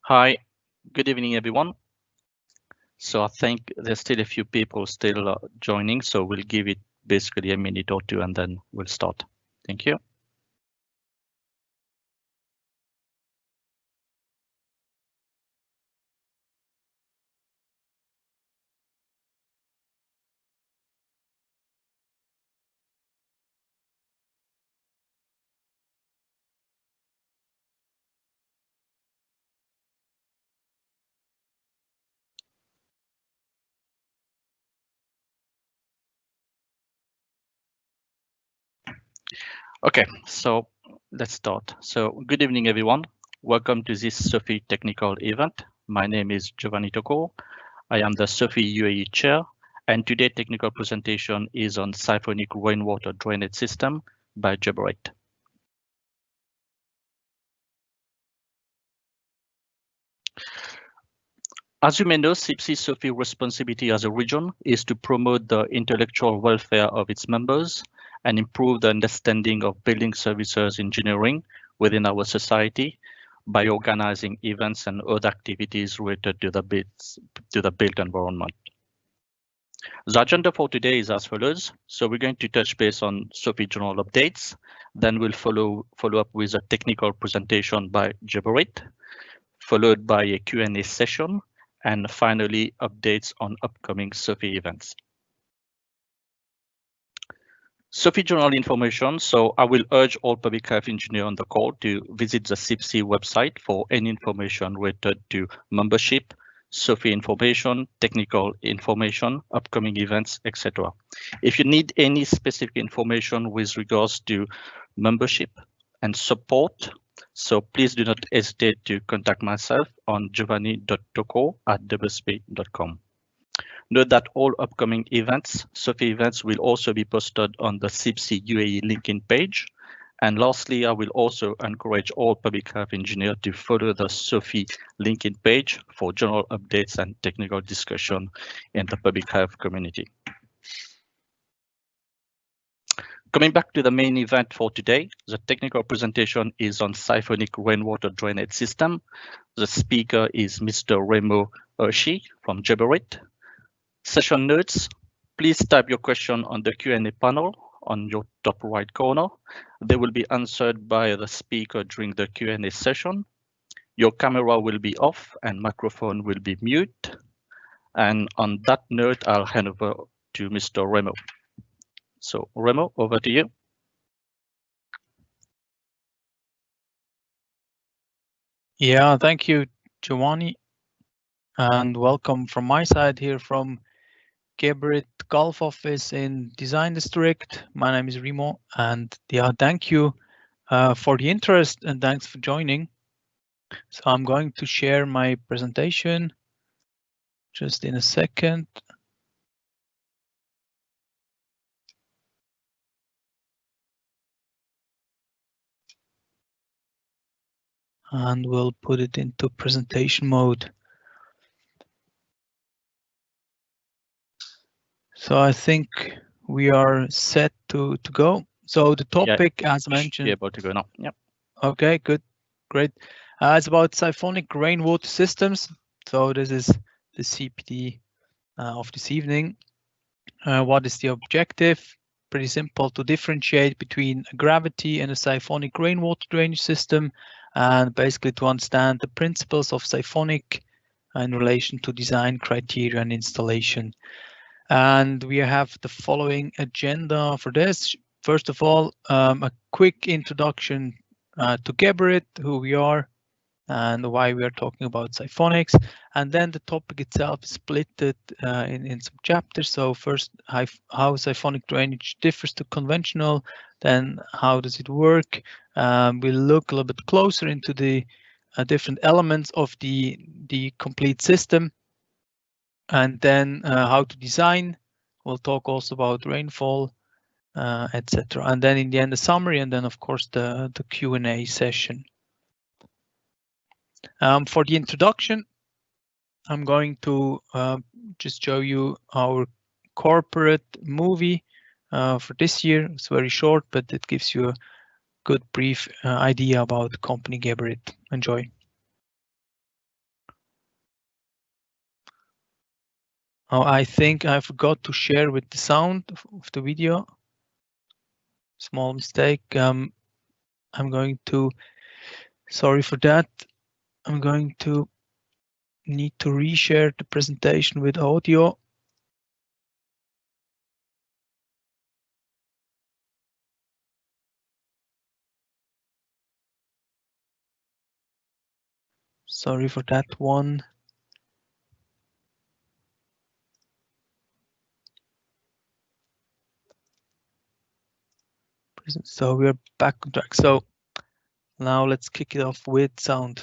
Hi, good evening, everyone. So I think there's still a few people still joining, so we'll give it basically a minute or two and then we'll start. Thank you. Okay, so let's start. So good evening, everyone. Welcome to this SoPHE technical event. My name is Giovanni Tocco. I am the SoPHE UAE chair, and today's technical presentation is on Siphonic rainwater drainage system by Geberit. As you may know, CIBSE SoPHE responsibility as a region is to promote the intellectual welfare of its members and improve the understanding of building services engineering within our society by organizing events and other activities related to the built environment. The agenda for today is as follows. So we're going to touch base on SoPHE general updates. Then we'll follow up with a technical presentation by Geberit, followed by a Q&A session, and finally updates on upcoming SoPHE events. SoPHE general information. So I will urge all public health engineers on the call to visit the CIBSE website for any information related to membership, SoPHE information, technical information, upcoming events, etc. If you need any specific information with regards to membership and support, so please do not hesitate to contact myself on giovanni.tocco@wsp.com. Note that all upcoming events, SoPHE events, will also be posted on the CIBSE UAE LinkedIn page. And lastly, I will also encourage all public health engineers to follow the SoPHE LinkedIn page for general updates and technical discussion in the public health community. Coming back to the main event for today, the technical presentation is on Cyphonic rainwater drainage system. The speaker is Mr. Remo Urshi from Geberit. Session notes, please type your question on the Q&A panel on your top right corner. They will be answered by the speaker during the Q&A session. Your camera will be off and microphone will be mute. And on that note, I'll hand over to Mr. Remo. So Remo, over to you. Yeah, thank you, Giovanni, and welcome from my side here from Geberit Gulf office in Design District. My name is Remo, and yeah, thank you for the interest and thanks for joining. So I'm going to share my presentation just in a second. And we'll put it into presentation mode. So I think we are set to go. So the topic, as mentioned, be able to go now. Yep. Okay, good, great. It's about Siphonic rainwater systems. So this is the CPD of this evening. What is the objective? Pretty simple, to differentiate between a gravity and a siphonic rainwater drainage system, and basically to understand the principles of Siphonic in relation to design criteria and installation. And we have the following agenda for this. First of all, a quick introduction to Geberit, who we are and why we are talking about Siphonics, and then the topic itself is split in some chapters. So first, how Siphonic drainage differs to conventional, then how does it work. We'll look a little bit closer into the different elements of the complete system, and then how to design. We'll talk also about rainfall, etc. And then in the end, the summary, and then of course the Q&A session. For the introduction, I'm going to just show you our corporate movie for this year. It's very short, but it gives you a good brief idea about the company Geberit. Enjoy. Oh, I think I forgot to share with the sound of the video. Small mistake. I'm going to, sorry for that. I'm going to need to reshare the presentation with audio. Sorry for that one. So we're back on track. So now let's kick it off with sound.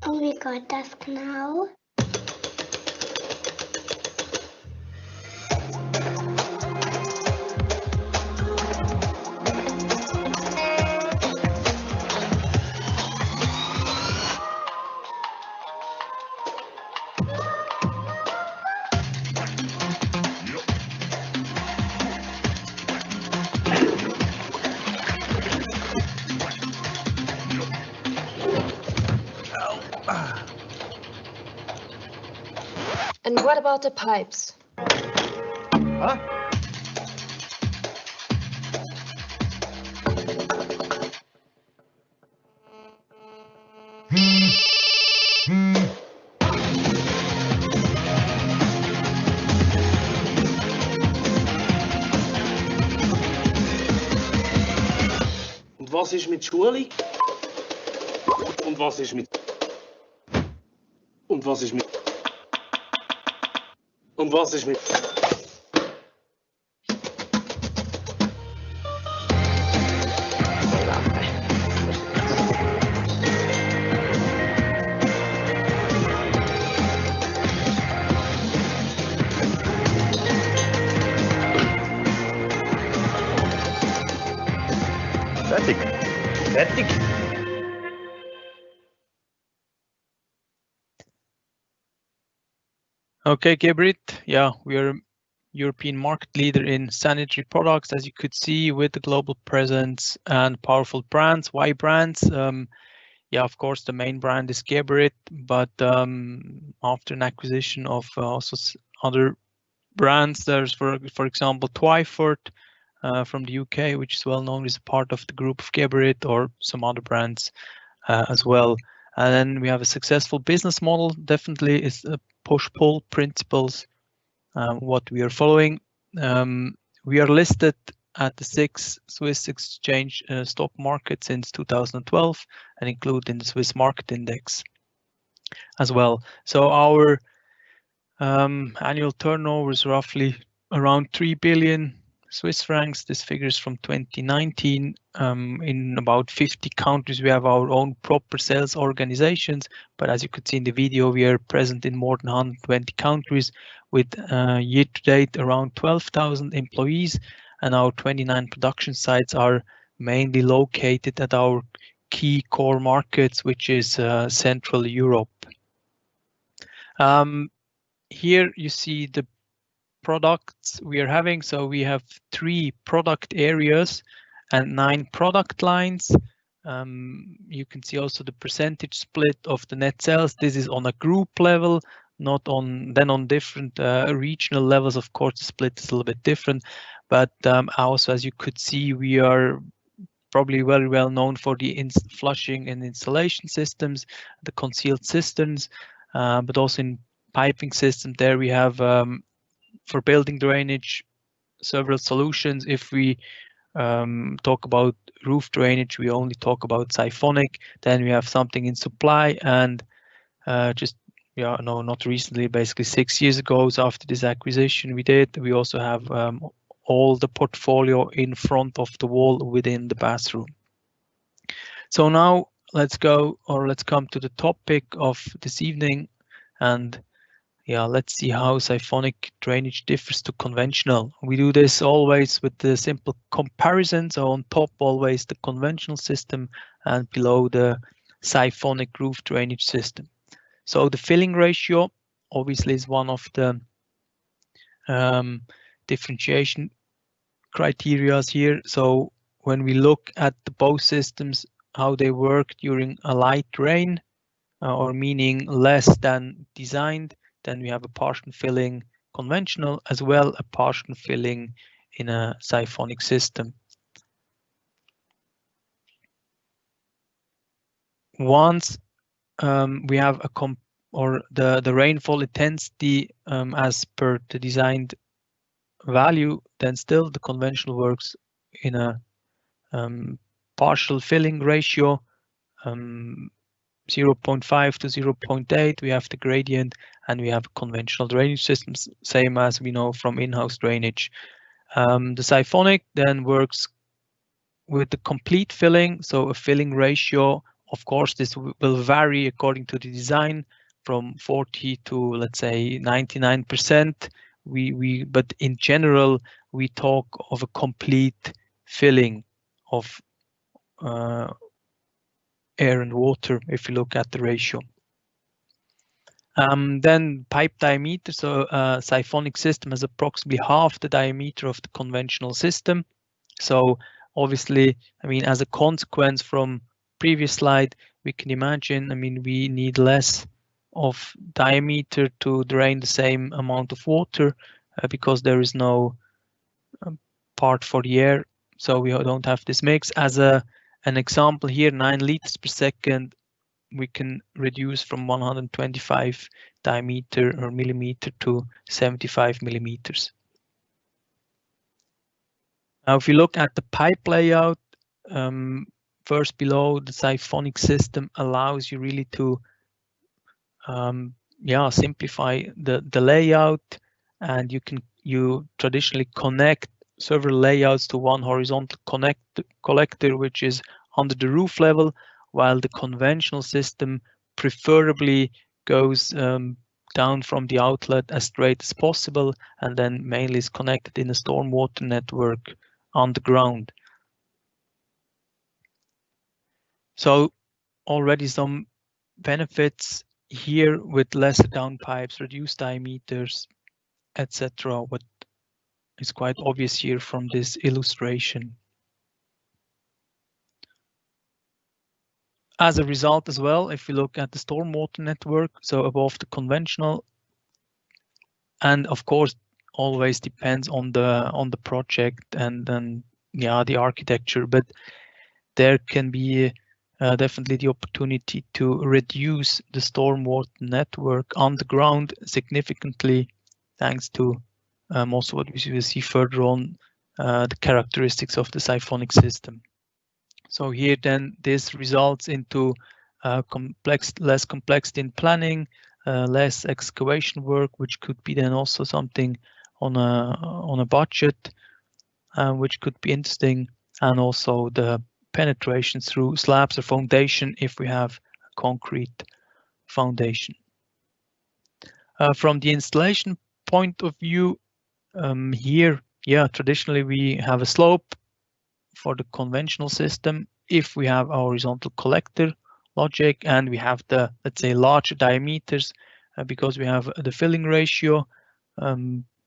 Oh, wie geht das genau? And what about the pipes? Huh? Und was ist mit Schulung? Und was ist mit... Und was ist mit... Und was ist mit... Fertig. Fertig. Okay, Geberit. Yeah, we are European market leader in sanitary products, as you could see, with the global presence and powerful brands. Why brands? Yeah, of course, the main brand is Geberit, but after an acquisition of also other brands, there's for example Twyford from the UK, which is well known as a part of the group of Geberit, or some other brands as well. And then we have a successful business model. Definitely is push-pull principles what we are following. We are listed at the 6 Swiss exchange stock market since 2012 and included in the Swiss Market Index as well. So our annual turnover is roughly around 3 billion Swiss francs. This figure is from 2019. In about 50 countries, we have our own proper sales organizations. But as you could see in the video, we are present in more than 120 countries with year to date around 12,000 employees. And our 29 production sites are mainly located at our key core markets, which is Central Europe. Here you see the products we are having. So we have 3 product areas and 9 product lines. You can see also the percentage split of the net sales. This is on a group level, not on different regional levels. Of course, the split is a little bit different, but also, as you could see, we are probably very well known for the flushing and installation systems, the concealed cisterns, but also in piping system. There we have for building drainage several solutions. If we talk about roof drainage, we only talk about Cyphonic. Then we have something in supply, and not recently, basically 6 years ago, so after this acquisition we did, we also have all the portfolio in front of the wall within the bathroom. So now let's come to the topic of this evening, and yeah, let's see how siphonic drainage differs to conventional. We do this always with the simple comparison. So on top always the conventional system and below the siphonic roof drainage system. So the filling ratio obviously is one of the differentiation criteria here. So when we look at the both systems, how they work during a light rain, or meaning less than designed, then we have a partial filling conventional as well a partial filling in a siphonic system. Once we have the rainfall intensity as per the designed value, then still the conventional works in a partial filling ratio 0.5 to 0.8. We have the gradient and we have conventional drainage systems, same as we know from in-house drainage. The siphonic then works with the complete filling, so a filling ratio, of course this will vary according to the design from 40 to let's say 99%. But in general we talk of a complete filling of air and water if you look at the ratio. Then pipe diameter, so a siphonic system has approximately half the diameter of the conventional system. So obviously, I mean, as a consequence from previous slide, we can imagine, I mean, we need less of diameter to drain the same amount of water because there is no part for the air, so we don't have this mix. As an example here, 9 liters per second, we can reduce from 125 diameter or millimeter to 75 millimeters. Now, if you look at the pipe layout, first below, the siphonic system allows you really to simplify the layout, and you traditionally connect several layouts to one horizontal collector, which is under the roof level, while the conventional system preferably goes down from the outlet as straight as possible, and then mainly is connected in a stormwater network underground. So already some benefits here with lesser downpipes, reduced diameters, etc. What is quite obvious here from this illustration. As a result as well, if we look at the stormwater network, so above the conventional, and of course always depends on the project and then the architecture, but there can be definitely the opportunity to reduce the stormwater network underground significantly, thanks to also what we will see further on, the characteristics of the siphonic system. So here then this results into less complexity in planning, less excavation work, which could be then also something on a budget, which could be interesting, and also the penetration through slabs or foundation if we have a concrete foundation. From the installation point of view, here, traditionally we have a slope for the conventional system if we have our horizontal collector logic and we have the, let's say, larger diameters because we have the filling ratio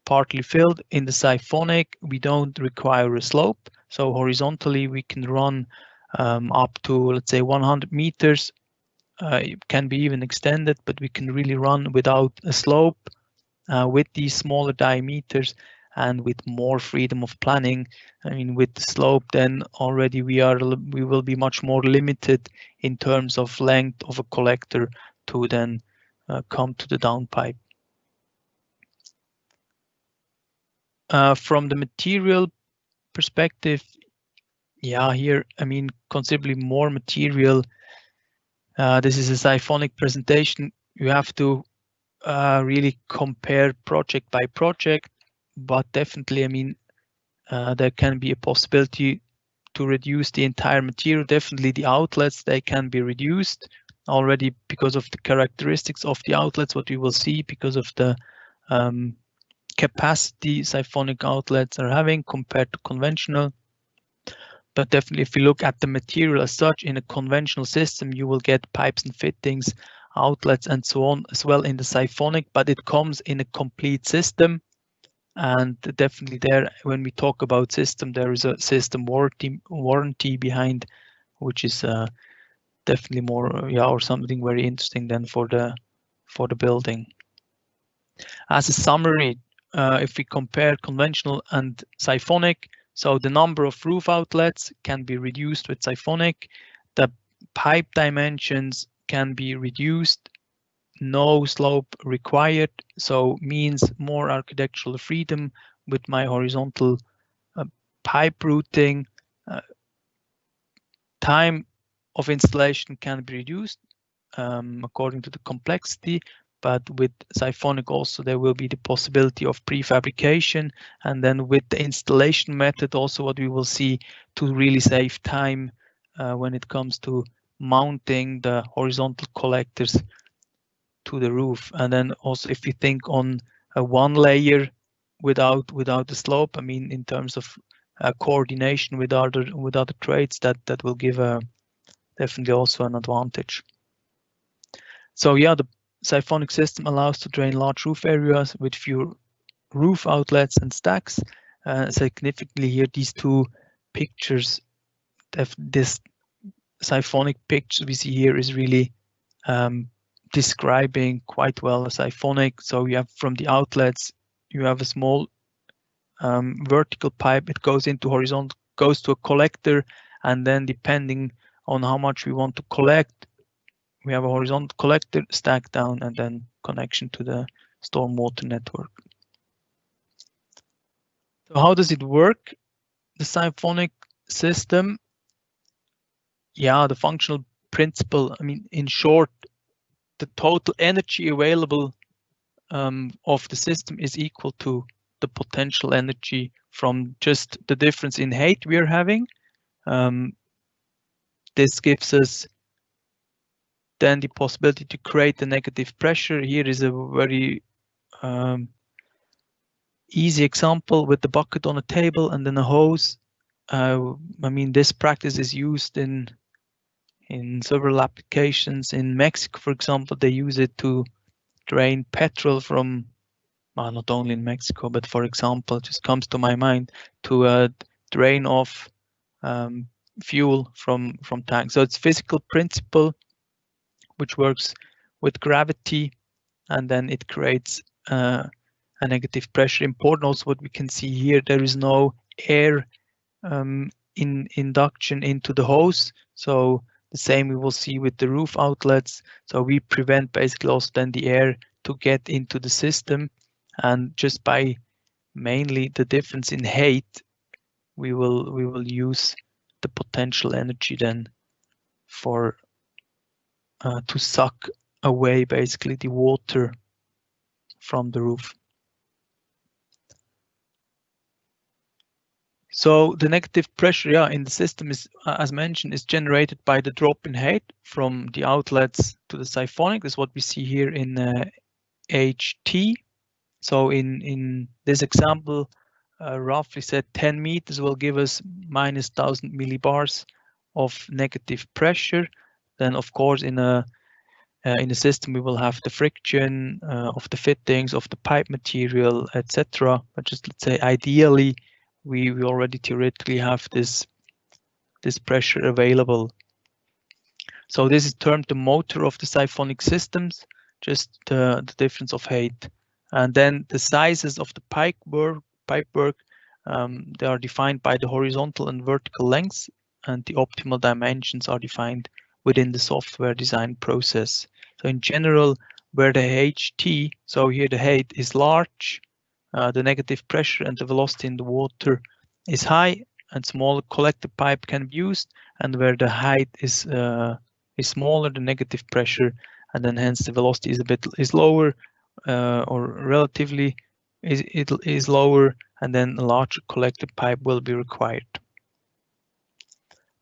partly filled. In the siphonic, we don't require a slope, so horizontally we can run up to, let's say, 100 meters. It can be even extended, but we can really run without a slope with these smaller diameters and with more freedom of planning. I mean, with the slope, then already we will be much more limited in terms of length of a collector to then come to the downpipe. From the material perspective, here, I mean, considerably more material. This is a siphonic presentation. You have to really compare project by project, but definitely, I mean, there can be a possibility to reduce the entire material. Definitely the outlets, they can be reduced already because of the characteristics of the outlets, what we will see because of the capacity Cyphonic outlets are having compared to conventional. But definitely if you look at the material as such in a conventional system, you will get pipes and fittings, outlets and so on as well in the Cyphonic, but it comes in a complete system. And definitely there, when we talk about system, there is a system warranty behind, which is definitely more, or something very interesting than for the building. As a summary, if we compare conventional and Cyphonic, so the number of roof outlets can be reduced with Cyphonic. The pipe dimensions can be reduced. No slope required, so means more architectural freedom with my horizontal pipe routing. Time of installation can be reduced according to the complexity, but with Cyphonic also there will be the possibility of prefabrication, and then with the installation method also what we will see to really save time when it comes to mounting the horizontal collectors to the roof. And then also if you think on a one layer without the slope, I mean in terms of coordination with other trades, that will give a definitely also an advantage. So yeah, the Cyphonic system allows to drain large roof areas with few roof outlets and stacks. Significantly here, these two pictures, this Cyphonic picture we see here is really describing quite well a Cyphonic. So you have from the outlets, you have a small vertical pipe, it goes into horizontal, goes to a collector, and then depending on how much we want to collect, we have a horizontal collector, stack down, and then connection to the stormwater network. So how does it work? The Cyphonic system, yeah, the functional principle, I mean, in short, the total energy available of the system is equal to the potential energy from just the difference in height we are having. This gives us then the possibility to create a negative pressure. Here is a very easy example with the bucket on a table and then a hose. I mean, this practice is used in several applications. In Mexico, for example, they use it to drain petrol from, not only in Mexico, but for example, it just comes to my mind, to drain off fuel from tanks. So it's physical principle which works with gravity, and then it creates a negative pressure. Important also what we can see here, there is no air in induction into the hose. So the same we will see with the roof outlets. So we prevent basically also then the air to get into the system, and just by mainly the difference in height, we will use the potential energy then for to suck away basically the water from the roof. So the negative pressure, in the system is, as mentioned, is generated by the drop in height from the outlets to the Cyphonic. This is what we see here in HT. So in this example, roughly said 10 meters will give us minus 1000 millibars of negative pressure. Then of course in a system we will have the friction of the fittings, of the pipe material, etc. But just let's say ideally we already theoretically have this pressure available. So this is termed the motor of the Cyphonic systems, just the difference of height. And then the sizes of the pipework, they are defined by the horizontal and vertical lengths, and the optimal dimensions are defined within the software design process. So in general, where the HT, so here the height is large, the negative pressure and the velocity in the water is high, and smaller collector pipe can be used, and where the height is smaller, the negative pressure, and then hence the velocity is lower, or relatively is lower, and then a larger collector pipe will be required.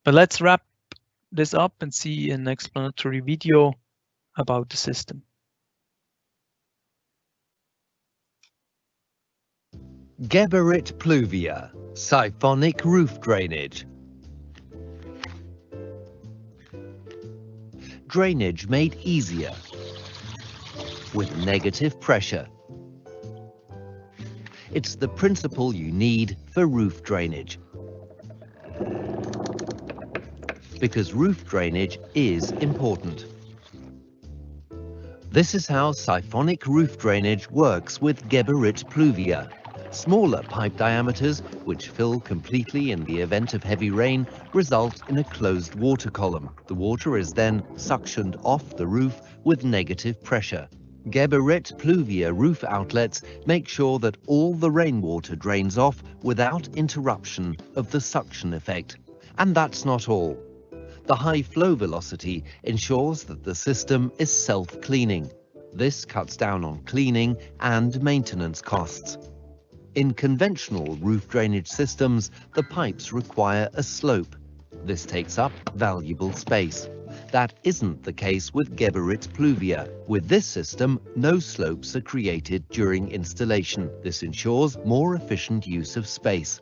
But let's wrap this up and see an explanatory video about the system. Geberit Pluvia, Siphonic roof drainage. Drainage made easier with negative pressure. It's the principle you need for roof drainage, because roof drainage is important. This is how Siphonic roof drainage works with Geberit Pluvia. Smaller pipe diameters, which fill completely in the event of heavy rain, result in a closed water column. The water is then suctioned off the roof with negative pressure. Geberit Pluvia roof outlets make sure that all the rainwater drains off without interruption of the suction effect. And that's not all. The high flow velocity ensures that the system is self-cleaning. This cuts down on cleaning and maintenance costs. In conventional roof drainage systems, the pipes require a slope. This takes up valuable space. That isn't the case with Geberit Pluvia. With this system, no slopes are created during installation. This ensures more efficient use of space.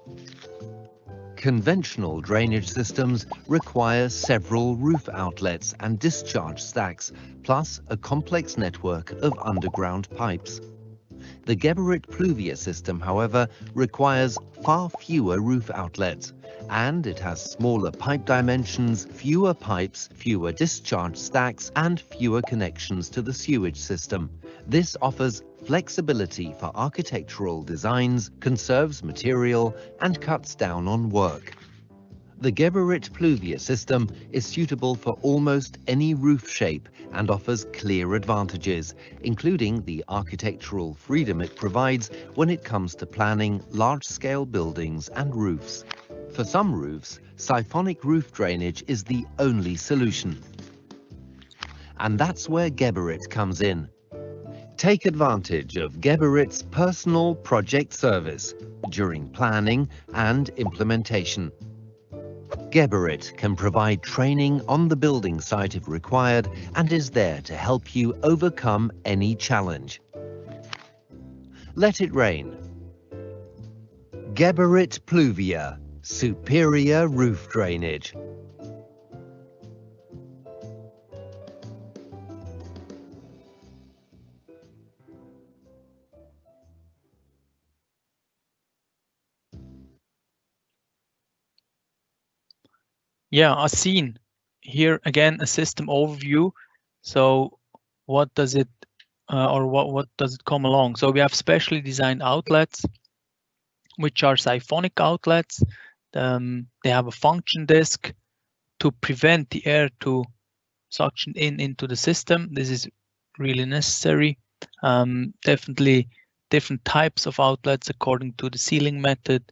Conventional drainage systems require several roof outlets and discharge stacks, plus a complex network of underground pipes. The Geberit Pluvia system, however, requires far fewer roof outlets, and it has smaller pipe dimensions, fewer pipes, fewer discharge stacks, and fewer connections to the sewage system. This offers flexibility for architectural designs, conserves material, and cuts down on work. The Geberit Pluvia system is suitable for almost any roof shape and offers clear advantages, including the architectural freedom it provides when it comes to planning large-scale buildings and roofs. For some roofs, Siphonic roof drainage is the only solution. And that's where Geberit comes in. Take advantage of Geberit's personal project service during planning and implementation. Geberit can provide training on the building site if required and is there to help you overcome any challenge. Let it rain. Geberit Pluvia, superior roof drainage. Yeah, as seen here again, a system overview. So what does it what does it come along? So we have specially designed outlets, which are Cyphonic outlets. They have a function disk to prevent the air to suction into the system. This is really necessary. Definitely different types of outlets according to the sealing method.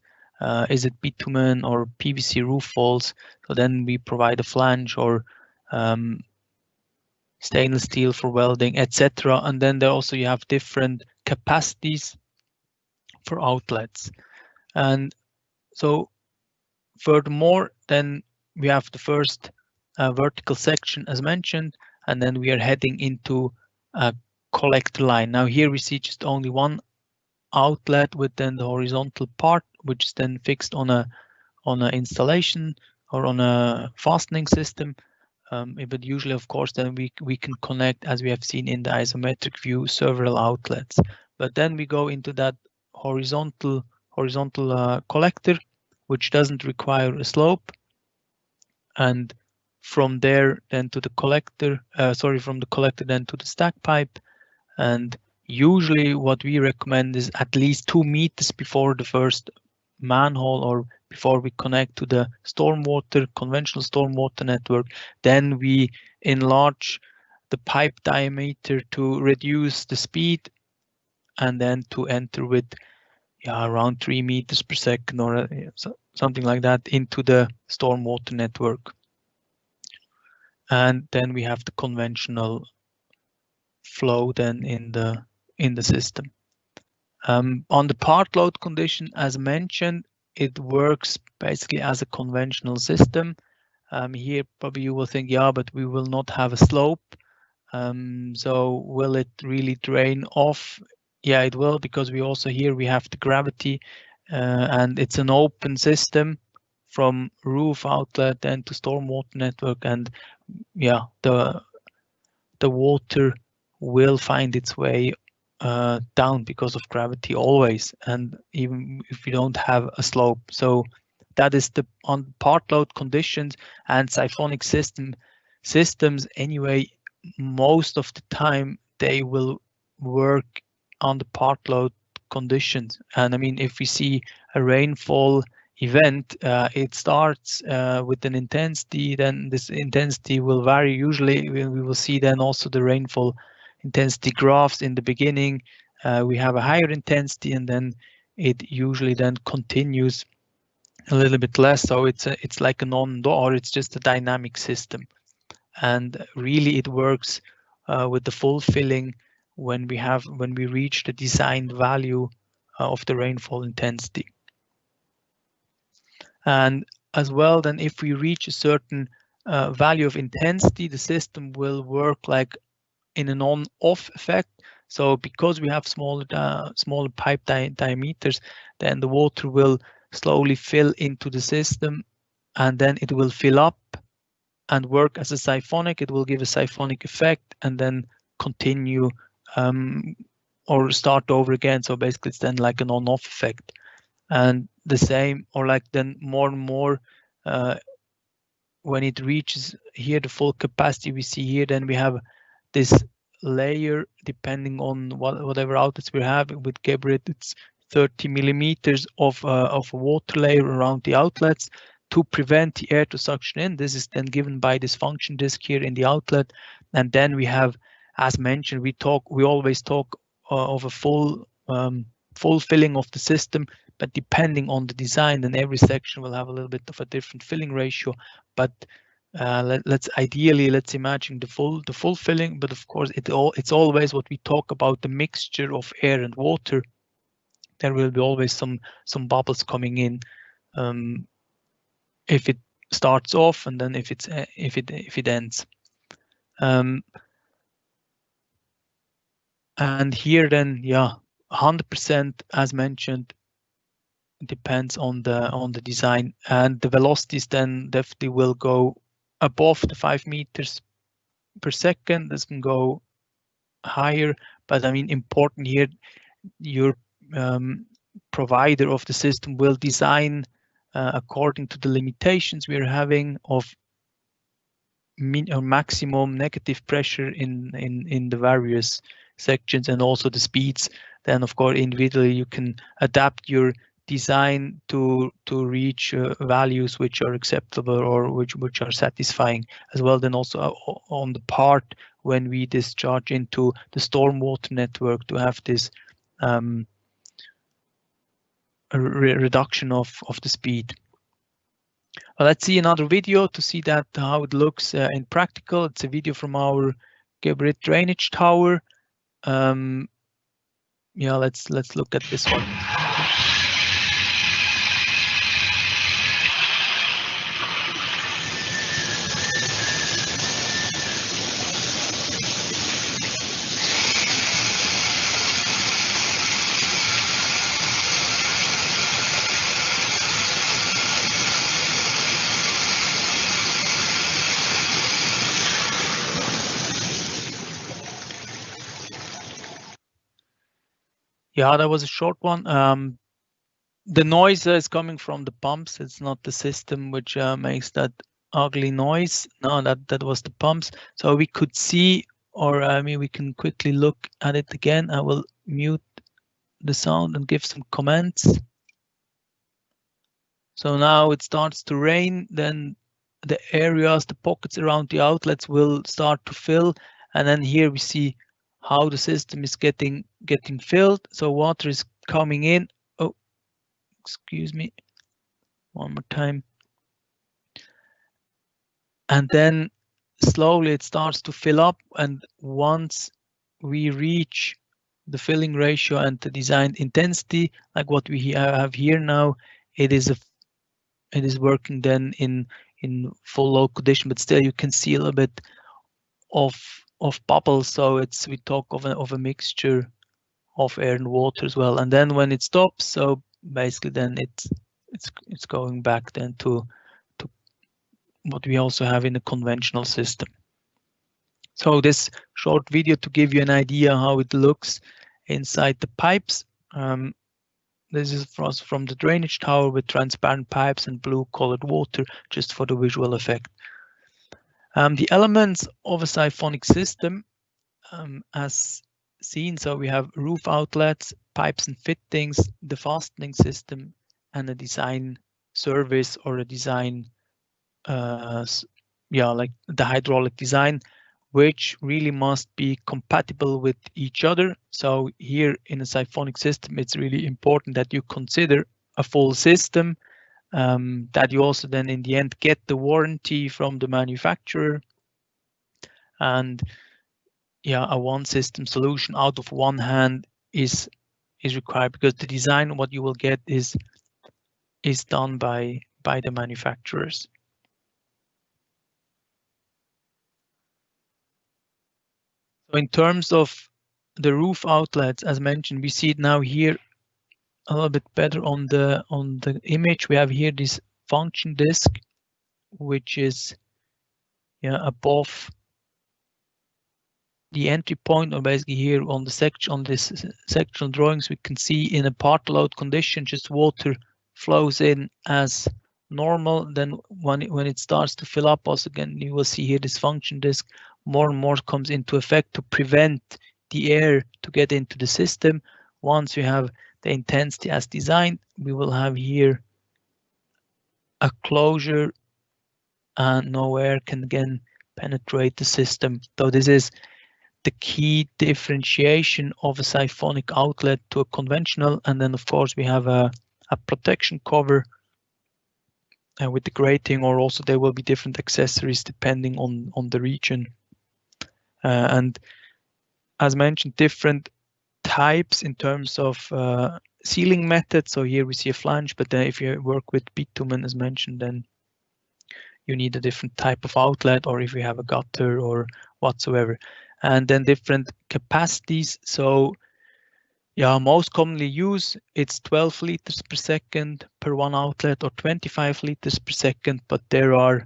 Is it bitumen or PVC roof walls? So then we provide a flange or stainless steel for welding, etc. And then there also you have different capacities for outlets. And so furthermore, then we have the first vertical section as mentioned, and then we are heading into a collector line. Now here we see just only one outlet with then the horizontal part, which is then fixed on a installation or on a fastening system. But usually, of course, then we can connect, as we have seen in the isometric view, several outlets. But then we go into that horizontal collector, which doesn't require a slope, and from there then to the collector. From the collector then to the stack pipe, and usually what we recommend is at least 2 meters before the first manhole or before we connect to the stormwater, conventional stormwater network. Then we enlarge the pipe diameter to reduce the speed and then to enter with around 3 meters per second or something like that into the stormwater network. And then we have the conventional flow then in the system. On the part load condition, as mentioned, it works basically as a conventional system. Here probably you will think, yeah, but we will not have a slope. So will it really drain off? Yeah, it will, because we also here we have the gravity, and it's an open system from roof outlet then to stormwater network, and yeah, the water will find its way down because of gravity always, and even if we don't have a slope. So that is the on part load conditions, and Cyphonic systems anyway, most of the time they will work on the part load conditions. And I mean, if we see a rainfall event, it starts with an intensity, then this intensity will vary. Usually we will see then also the rainfall intensity graphs in the beginning. We have a higher intensity, and then it usually then continues a little bit less. So it's like a or it's just a dynamic system, and really it works with the full filling when we reach the designed value of the rainfall intensity. And as well, then if we reach a certain value of intensity, the system will work like in an on-off effect. So because we have smaller pipe diameters, then the water will slowly fill into the system, and then it will fill up and work as a siphonic. It will give a siphonic effect and then continue or start over again. So basically it's then like an on-off effect. And the same, or like then more and more, when it reaches here the full capacity we see here, then we have this layer depending on whatever outlets we have. With Geberit, it's 30 millimeters of a water layer around the outlets to prevent the air to suction in. This is then given by this function disk here in the outlet. And then we have, as mentioned, we always talk of a full filling of the system, but depending on the design, then every section will have a little bit of a different filling ratio. But let's imagine the full filling. But of course, it's always what we talk about, the mixture of air and water. There will be always some bubbles coming in if it starts off, and then if it ends. And here then, yeah, 100% as mentioned, depends on the design, and the velocities then definitely will go above the 5 meters per second. This can go higher, but I mean, important here, your provider of the system will design according to the limitations we're having of or maximum negative pressure in the various sections, and also the speeds. Then of course individually you can adapt your design to reach values which are acceptable or which are satisfying as well. Then also on the part when we discharge into the stormwater network, to have this reduction of the speed. Well, let's see another video to see that how it looks in practical. It's a video from our Geberit drainage tower. Yeah, let's look at this one. Yeah, that was a short one. The noise is coming from the pumps. It's not the system which makes that ugly noise. No, that was the pumps. So we could see, or I mean, we can quickly look at it again. I will mute the sound and give some comments. So now it starts to rain. Then the areas, the pockets around the outlets will start to fill. And then here we see how the system is getting filled. So water is coming in. Oh, excuse me, one more time. And then slowly it starts to fill up. And once we reach the filling ratio and the design intensity, like what we have here now, it is working then in full load condition, but still you can see a little bit of bubbles. So we talk of a mixture of air and water as well. And then when it stops, so basically then it's going back then to what we also have in a conventional system. So this short video to give you an idea how it looks inside the pipes. This is from the drainage tower with transparent pipes and blue colored water, just for the visual effect. The elements of a Cyphonic system, as seen, so we have roof outlets, pipes and fittings, the fastening system, and a design service or a design, like the hydraulic design, which really must be compatible with each other. So here in a Cyphonic system, it's really important that you consider a full system, that you also then in the end get the warranty from the manufacturer, and a one system solution out of one hand is required, because the design what you will get is done by the manufacturers. So in terms of the roof outlets, as mentioned, we see it now here a little bit better on the image. We have here this function disk, which is above the entry point, or basically here on this sectional drawings, we can see in a part load condition, just water flows in as normal. Then when it starts to fill up, also again you will see here this function disk more and more comes into effect to prevent the air to get into the system. Once you have the intensity as designed, we will have here a closure and no air can again penetrate the system. So this is the key differentiation of a Cyphonic outlet to a conventional. And then of course we have a protection cover with the grating, or also there will be different accessories depending on the region. And as mentioned, different types in terms of sealing methods. So here we see a flange, but then if you work with bitumen as mentioned, then you need a different type of outlet, or if you have a gutter or whatsoever. And then different capacities. So most commonly used, it's 12 liters per second per one outlet, or 25 liters per second, but there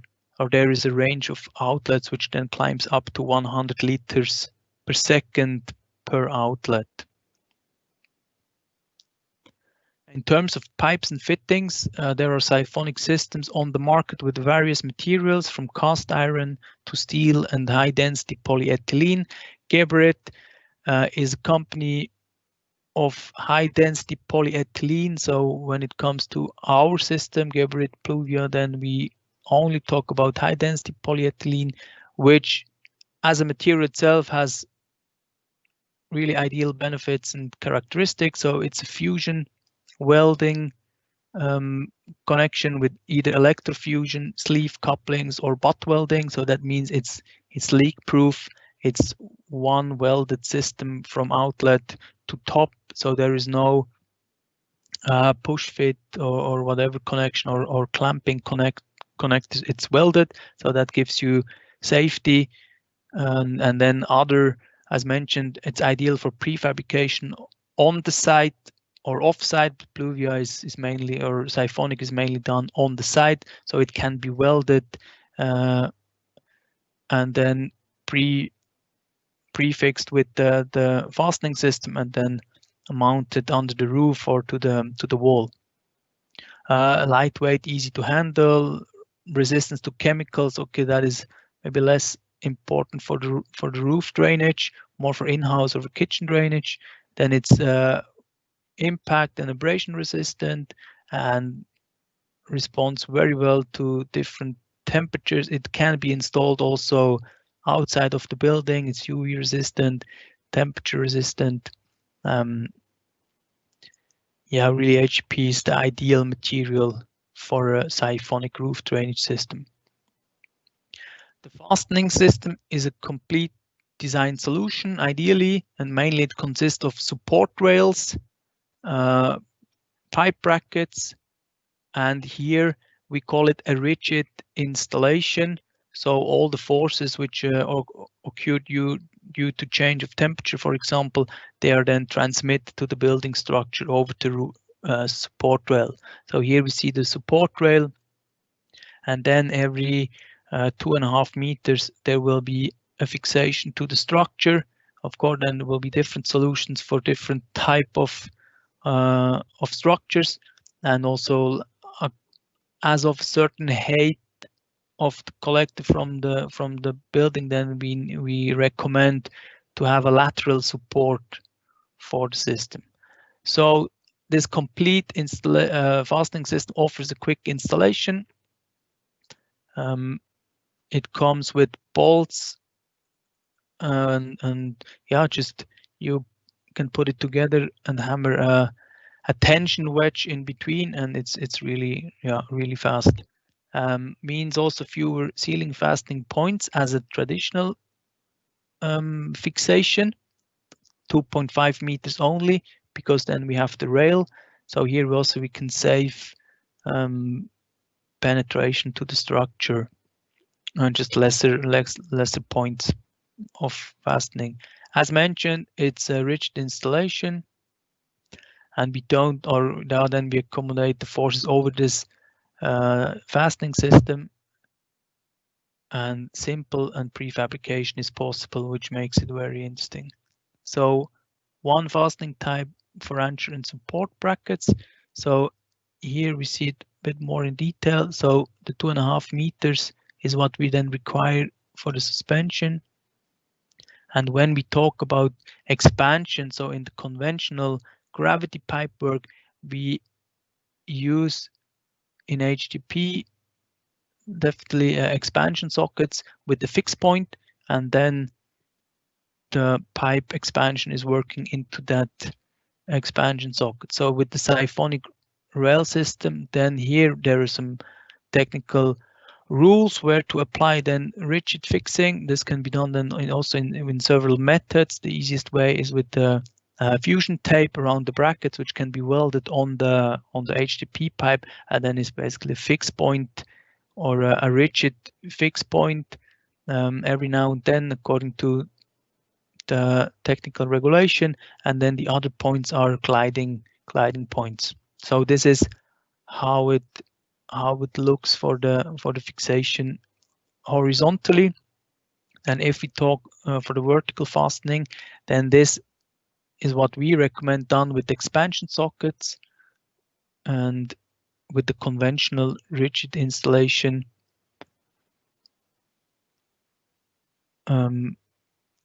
is a range of outlets which then climbs up to 100 liters per second per outlet. In terms of pipes and fittings, there are Cyphonic systems on the market with various materials from cast iron to steel and high density polyethylene. Geberit is a company of high density polyethylene. So when it comes to our system, Geberit Pluvia, then we only talk about high density polyethylene, which as a material itself has really ideal benefits and characteristics. So it's a fusion welding connection with either electrofusion, sleeve couplings, or butt welding. So that means it's leak proof. It's one welded system from outlet to top. So there is no push fit or whatever connection or clamping connect. It's welded, so that gives you safety. And then other, as mentioned, it's ideal for prefabrication on the site or off-site. Pluvia is mainly, or Cyphonic is mainly done on the site, so it can be welded and then prefixed with the fastening system and then mounted under the roof or to the wall. Lightweight, easy to handle, resistance to chemicals. Okay, that is maybe less important for the roof drainage, more for in-house or kitchen drainage. Then it's impact and abrasion resistant and responds very well to different temperatures. It can be installed also outside of the building. It's UV resistant, temperature resistant. Really HDP is the ideal material for a Cyphonic roof drainage system. The fastening system is a complete design solution ideally, and mainly it consists of support rails, pipe brackets, and here we call it a rigid installation. So all the forces which occurred due to change of temperature, for example, they are then transmitted to the building structure over the support rail. So here we see the support rail, and then every 2.5 meters there will be a fixation to the structure. Of course, then there will be different solutions for different type of structures, and also as of certain height of the collector from the building, then we recommend to have a lateral support for the system. So this complete fastening system offers a quick installation. It comes with bolts, and yeah, just you can put it together and hammer a tension wedge in between, and it's really fast. Means also fewer ceiling fastening points as a traditional fixation, 2.5 meters only, because then we have the rail. So here also we can save penetration to the structure and just lesser points of fastening. As mentioned, it's a rigid installation, and we don't, or now then we accommodate the forces over this fastening system, and simple and prefabrication is possible, which makes it very interesting. So one fastening type for anchor and support brackets. So here we see it a bit more in detail. So the 2.5 meters is what we then require for the suspension. And when we talk about expansion, so in the conventional gravity pipe work, we use in HDP definitely expansion sockets with the fixed point, and then the pipe expansion is working into that expansion socket. So with the Cyphonic rail system, then here there are some technical rules where to apply then rigid fixing. This can be done then also in several methods. The easiest way is with the fusion tape around the brackets, which can be welded on the HDP pipe, and then it's basically a fixed point or a rigid fixed point every now and then according to the technical regulation, and then the other points are gliding points. So this is how it looks for the fixation horizontally. And if we talk for the vertical fastening, then this is what we recommend done with expansion sockets and with the conventional rigid installation.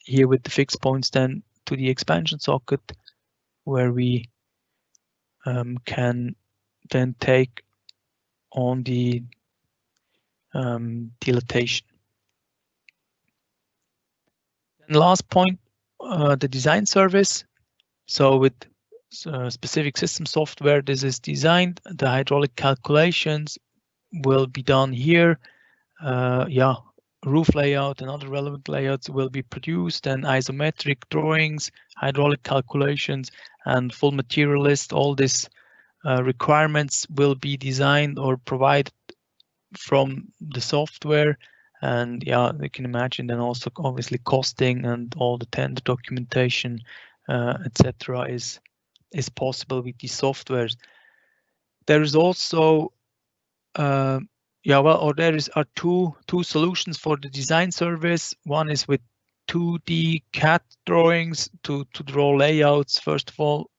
Here with the fixed points then to the expansion socket, where we can then take on the dilatation. And last point, the design service. So with specific system software, this is designed. The hydraulic calculations will be done here. Roof layout and other relevant layouts will be produced, and isometric drawings, hydraulic calculations, and full material list. All these requirements will be designed or provided from the software. And yeah, you can imagine then also obviously costing and all the tender documentation, etc. is possible with these softwares. There is also there are two solutions for the design service. One is with 2D CAD drawings to draw layouts, first of all,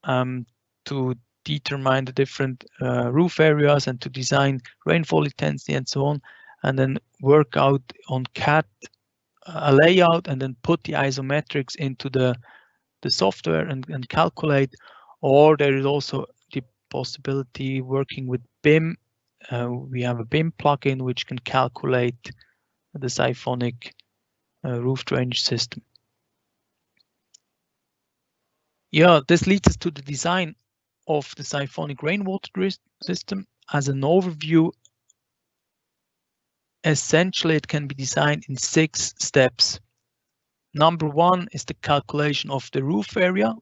to determine the different roof areas and to design rainfall intensity and so on, and then work out on CAD a layout and then put the isometrics into the software and calculate. Or there is also the possibility working with BIM. We have a BIM plugin which can calculate the Cyphonic roof drainage system. Yeah, this leads us to the design of the Cyphonic rainwater system. As an overview, essentially it can be designed in 6 steps. Number one is the calculation of the roof area.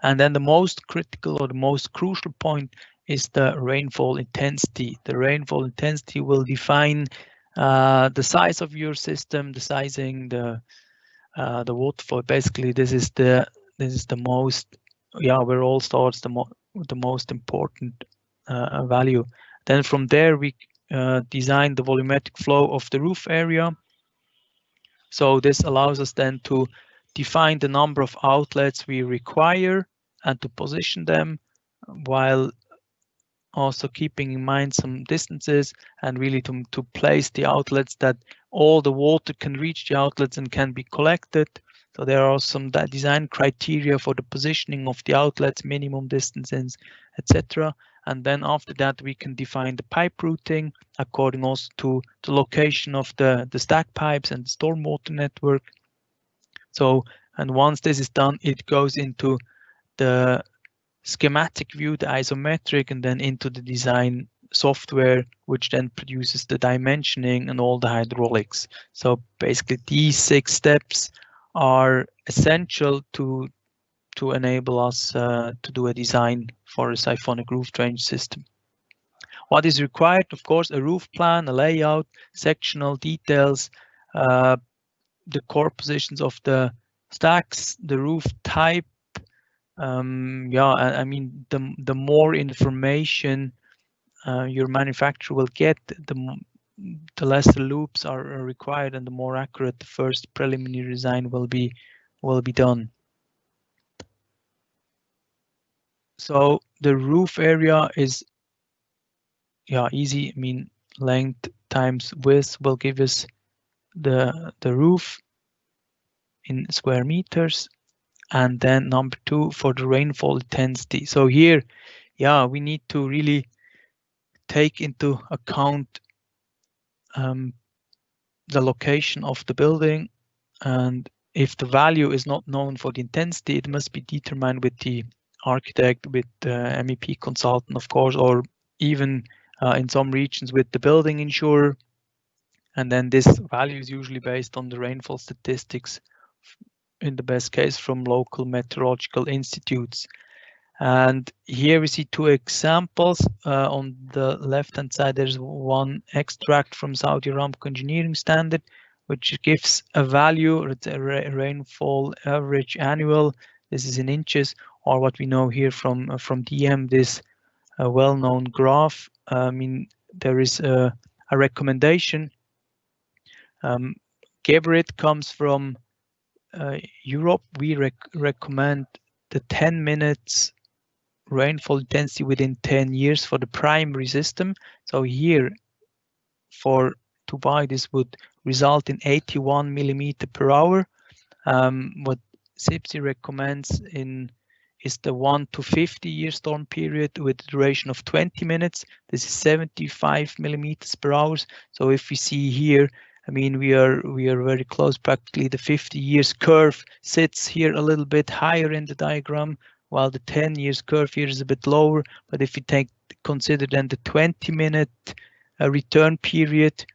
And then the most critical or the most crucial point is the rainfall intensity. The rainfall intensity will define the size of your system, the sizing, the waterfall. Basically, this is the most, where all starts, the most important value. Then from there we design the volumetric flow of the roof area. So this allows us then to define the number of outlets we require and to position them, while also keeping in mind some distances and really to place the outlets that all the water can reach the outlets and can be collected. So there are some design criteria for the positioning of the outlets, minimum distances, etc. And then after that, we can define the pipe routing according also to the location of the stack pipes and the stormwater network. So, and once this is done, it goes into the schematic view, the isometric, and then into the design software, which then produces the dimensioning and all the hydraulics. So basically these 6 steps are essential to enable us to do a design for a Cyphonic roof drainage system. What is required? Of course, a roof plan, a layout, sectional details, the core positions of the stacks, the roof type. I mean, the more information your manufacturer will get, the less the loops are required, and the more accurate the first preliminary design will be done. So the roof area is easy. I mean, length times width will give us the roof in square meters. And then number 2 for the rainfall intensity. So here, we need to really take into account the location of the building, and if the value is not known for the intensity, it must be determined with the architect, with the MEP consultant, of course, or even in some regions with the building insurer. And then this value is usually based on the rainfall statistics, in the best case from local meteorological institutes. And here we see 2 examples. On the left hand side, there's one extract from Saudi Aramco engineering standard, which gives a value, it's a rainfall average annual. This is in inches, or what we know here from DM, this well-known graph. I mean, there is a recommendation. Geberit comes from Europe. We recommend the 10 minutes rainfall intensity within 10 years for the primary system. So here, to buy this would result in 81 millimeter per hour. What CIBSE recommends is the 1 to 50 year storm period with a duration of 20 minutes. This is 75 millimeters per hour. So if we see here, I mean, we are very close. Practically the 50 years curve sits here a little bit higher in the diagram, while the 10 years curve here is a bit lower. But if we consider then the 20-minute return period,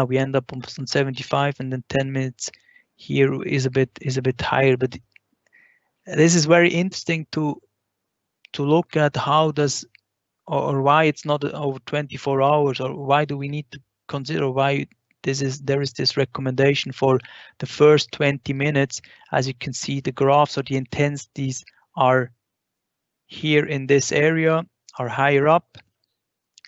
we end up on 75, and then 10 minutes here is a bit higher. But this is very interesting to look at how does or why it's not over 24 hours, or why do we need to consider why there is this recommendation for the first 20 minutes. As you can see, the graphs or the intensities are here in this area, are higher up,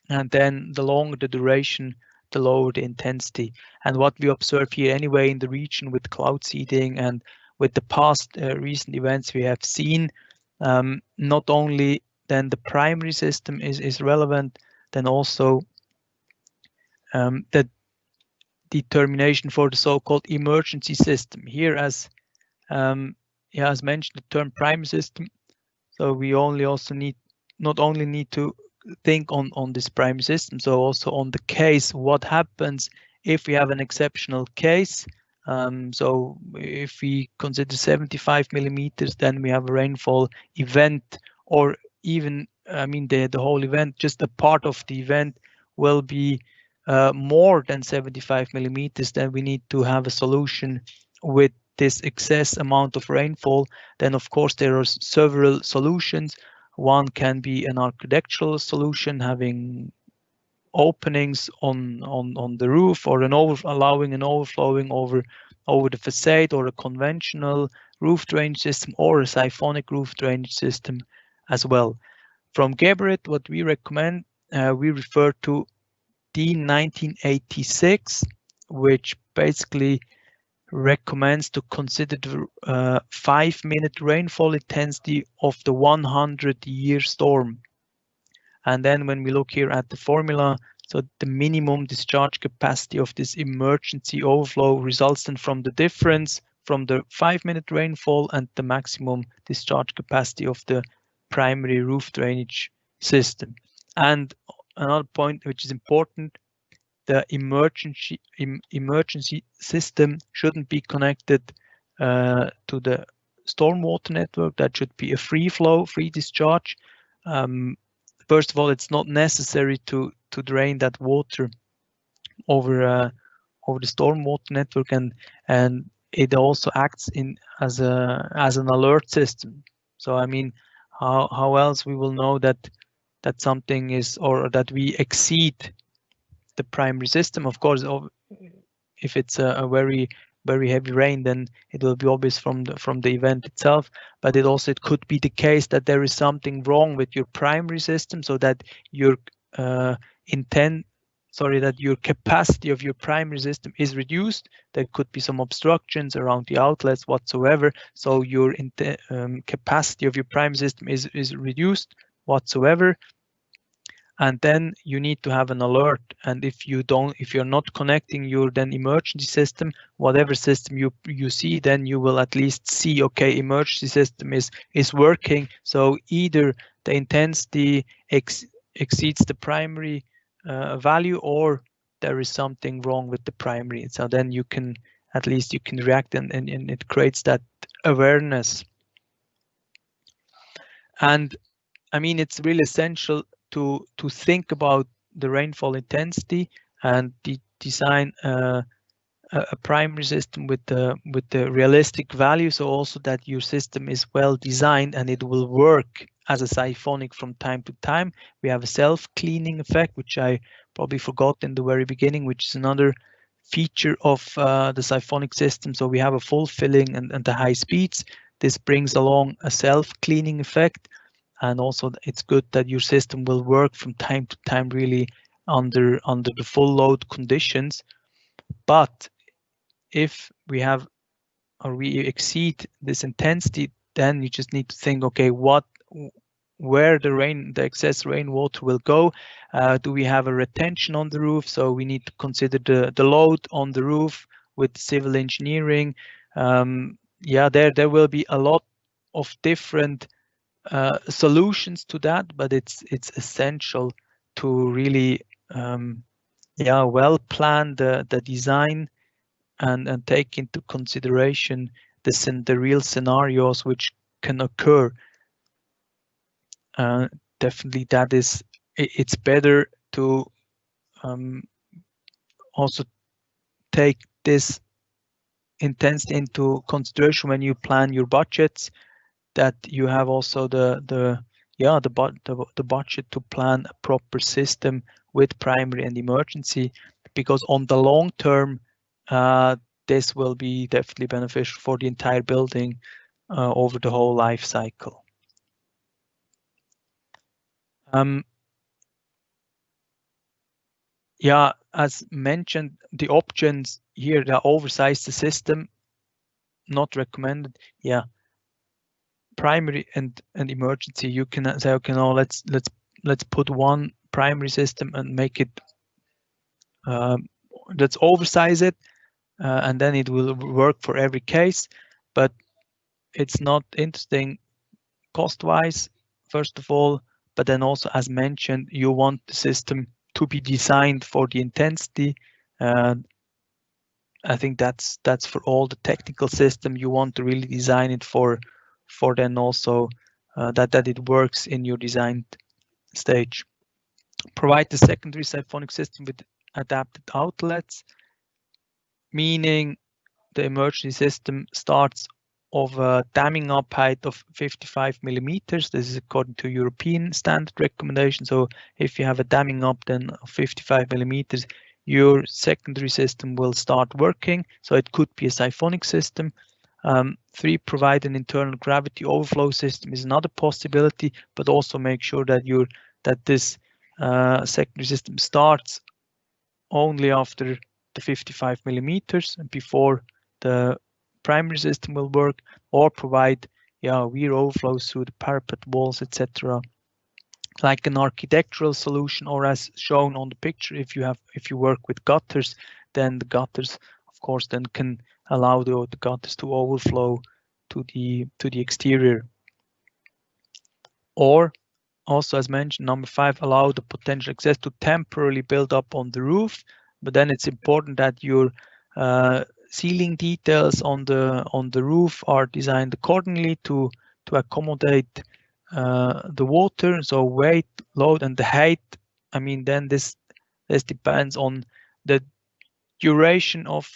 and then the longer the duration, the lower the intensity. And what we observe here anyway in the region with cloud seeding and with the past recent events we have seen, not only then the primary system is relevant, then also the determination for the so-called emergency system. Here, as mentioned, the term primary system. So we not only need to think on this primary system, so also on the case, what happens if we have an exceptional case. So if we consider 75 millimeters, then we have a rainfall event, or even, I mean, the whole event, just a part of the event will be more than 75 millimeters. Then we need to have a solution with this excess amount of rainfall, then of course there are several solutions. One can be an architectural solution, having openings on the roof, or allowing an overflowing over the facade, or a conventional roof drainage system, or a siphonic roof drainage system as well. From Geberit, what we recommend, we refer to DIN 1986, which basically recommends to consider the 5-minute rainfall intensity of the 100-year storm. And then when we look here at the formula, so the minimum discharge capacity of this emergency overflow results then from the difference from the 5-minute rainfall and the maximum discharge capacity of the primary roof drainage system. And another point which is important, the emergency system shouldn't be connected to the stormwater network. That should be a free flow, free discharge. First of all, it's not necessary to drain that water over the stormwater network, and it also acts as an alert system. So I mean, how else we will know that something is, or that we exceed the primary system? Of course, if it's a very heavy rain, then it will be obvious from the event itself. But it could be the case that there is something wrong with your primary system, so that your that your capacity of your primary system is reduced. There could be some obstructions around the outlets whatsoever. So your capacity of your primary system is reduced whatsoever. And then you need to have an alert. And if you're not connecting your then emergency system, whatever system you see, then you will at least see, okay, emergency system is working. So either the intensity exceeds the primary value, or there is something wrong with the primary. So then you can react, and it creates that awareness. And I mean, it's really essential to think about the rainfall intensity and design a primary system with the realistic value, so also that your system is well designed and it will work as a siphonic from time to time. We have a self-cleaning effect, which I probably forgot in the very beginning, which is another feature of the siphonic system. So we have a full filling and the high speeds. This brings along a self-cleaning effect. And also it's good that your system will work from time to time really under the full load conditions. But if we have, or we exceed this intensity, then you just need to think, okay, where the excess rainwater will go. Do we have a retention on the roof? So we need to consider the load on the roof with civil engineering. Yeah, there will be a lot of different solutions to that, but it's essential to really well plan the design and take into consideration the real scenarios which can occur. Definitely it's better to also take this intensity into consideration when you plan your budgets, that you have also the budget to plan a proper system with primary and emergency, because on the long term this will be definitely beneficial for the entire building over the whole life cycle. Yeah, as mentioned, the options here, they oversize the system, not recommended. Yeah, primary and emergency, you can say, okay, no, let's put one primary system and make it let's oversize it, and then it will work for every case. But it's not interesting cost-wise, first of all, but then also, as mentioned, you want the system to be designed for the intensity. I think that's for all the technical system. You want to really design it for then also that it works in your design stage. Provide the secondary siphonic system with adapted outlets, meaning the emergency system starts of a damming up height of 55 millimeters. This is according to European standard recommendation. So if you have a damming up then of 55 millimeters, your secondary system will start working. So it could be a Siphonic system. 3, provide an internal gravity overflow system is another possibility, but also make sure that this secondary system starts only after the 55 millimeters and before the primary system will work, or provide weir overflows through the parapet walls, etc. Like an architectural solution, or as shown on the picture, if you work with gutters, then the gutters, of course, then can allow the gutters to overflow to the exterior. Or also, as mentioned, number 5, allow the potential excess to temporarily build up on the roof. But then it's important that your ceiling details on the roof are designed accordingly to accommodate the water. So weight, load, and the height. I mean, then this depends on the duration of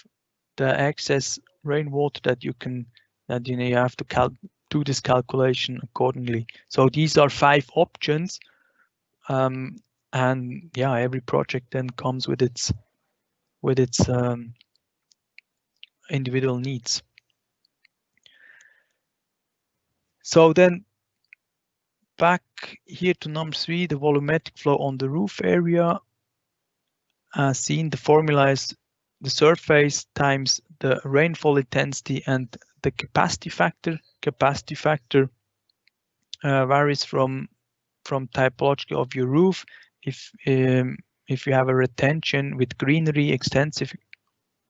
the excess rainwater that you have to do this calculation accordingly. So these are 5 options, and every project then comes with its individual needs. So then back here to number 3, the volumetric flow on the roof area. As seen, the formula is the surface times the rainfall intensity and the capacity factor. Capacity factor varies from typology of your roof. If you have a retention with greenery, extensive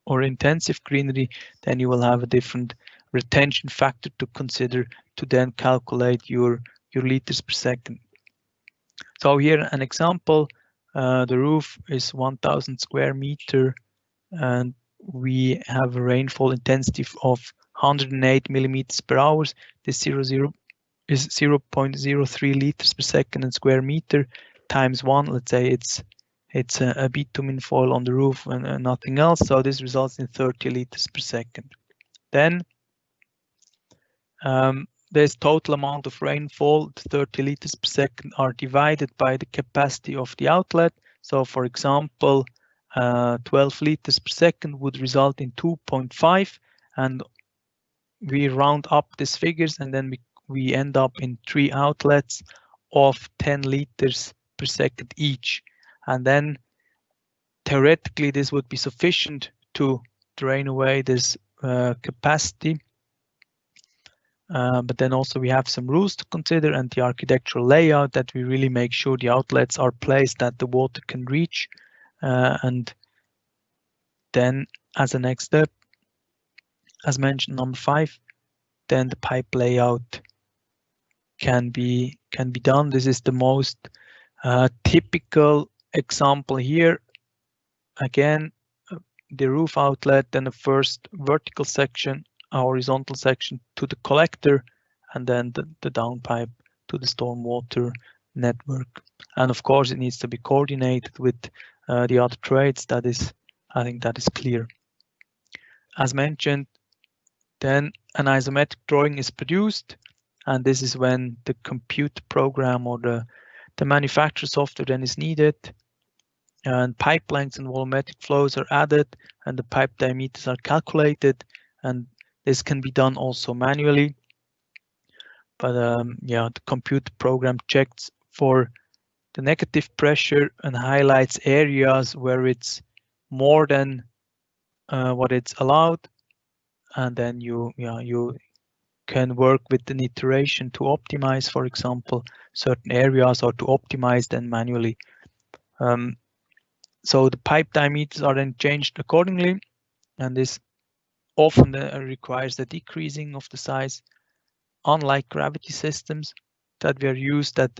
or intensive greenery, then you will have a different retention factor to consider to then calculate your liters per second. So here an example, the roof is 1000 square meter and we have a rainfall intensity of 108 millimeters per hour. This is 0.03 liters per second in square meter times 1. Let's say it's a bitumen foil on the roof and nothing else. So this results in 30 liters per second. Then there's total amount of rainfall. The 30 liters per second are divided by the capacity of the outlet. So for example, 12 liters per second would result in 2.5, and we round up these figures and then we end up in 3 outlets of 10 liters per second each. And then theoretically this would be sufficient to drain away this capacity. But then also we have some rules to consider and the architectural layout, that we really make sure the outlets are placed that the water can reach. And then as a next step, as mentioned, number 5, then the pipe layout can be done. This is the most typical example here. Again, the roof outlet, then the first vertical section, a horizontal section to the collector, and then the downpipe to the stormwater network. And of course, it needs to be coordinated with the other trades. I think that is clear. As mentioned, then an isometric drawing is produced, and this is when the computer program or the manufacturer software then is needed, and pipe lengths and volumetric flows are added, and the pipe diameters are calculated, and this can be done also manually. But the computer program checks for the negative pressure and highlights areas where it's more than what it's allowed, and then you can work with an iteration to optimize, for example, certain areas, or to optimize them manually. So the pipe diameters are then changed accordingly, and this often requires the decreasing of the size. Unlike gravity systems that were used, that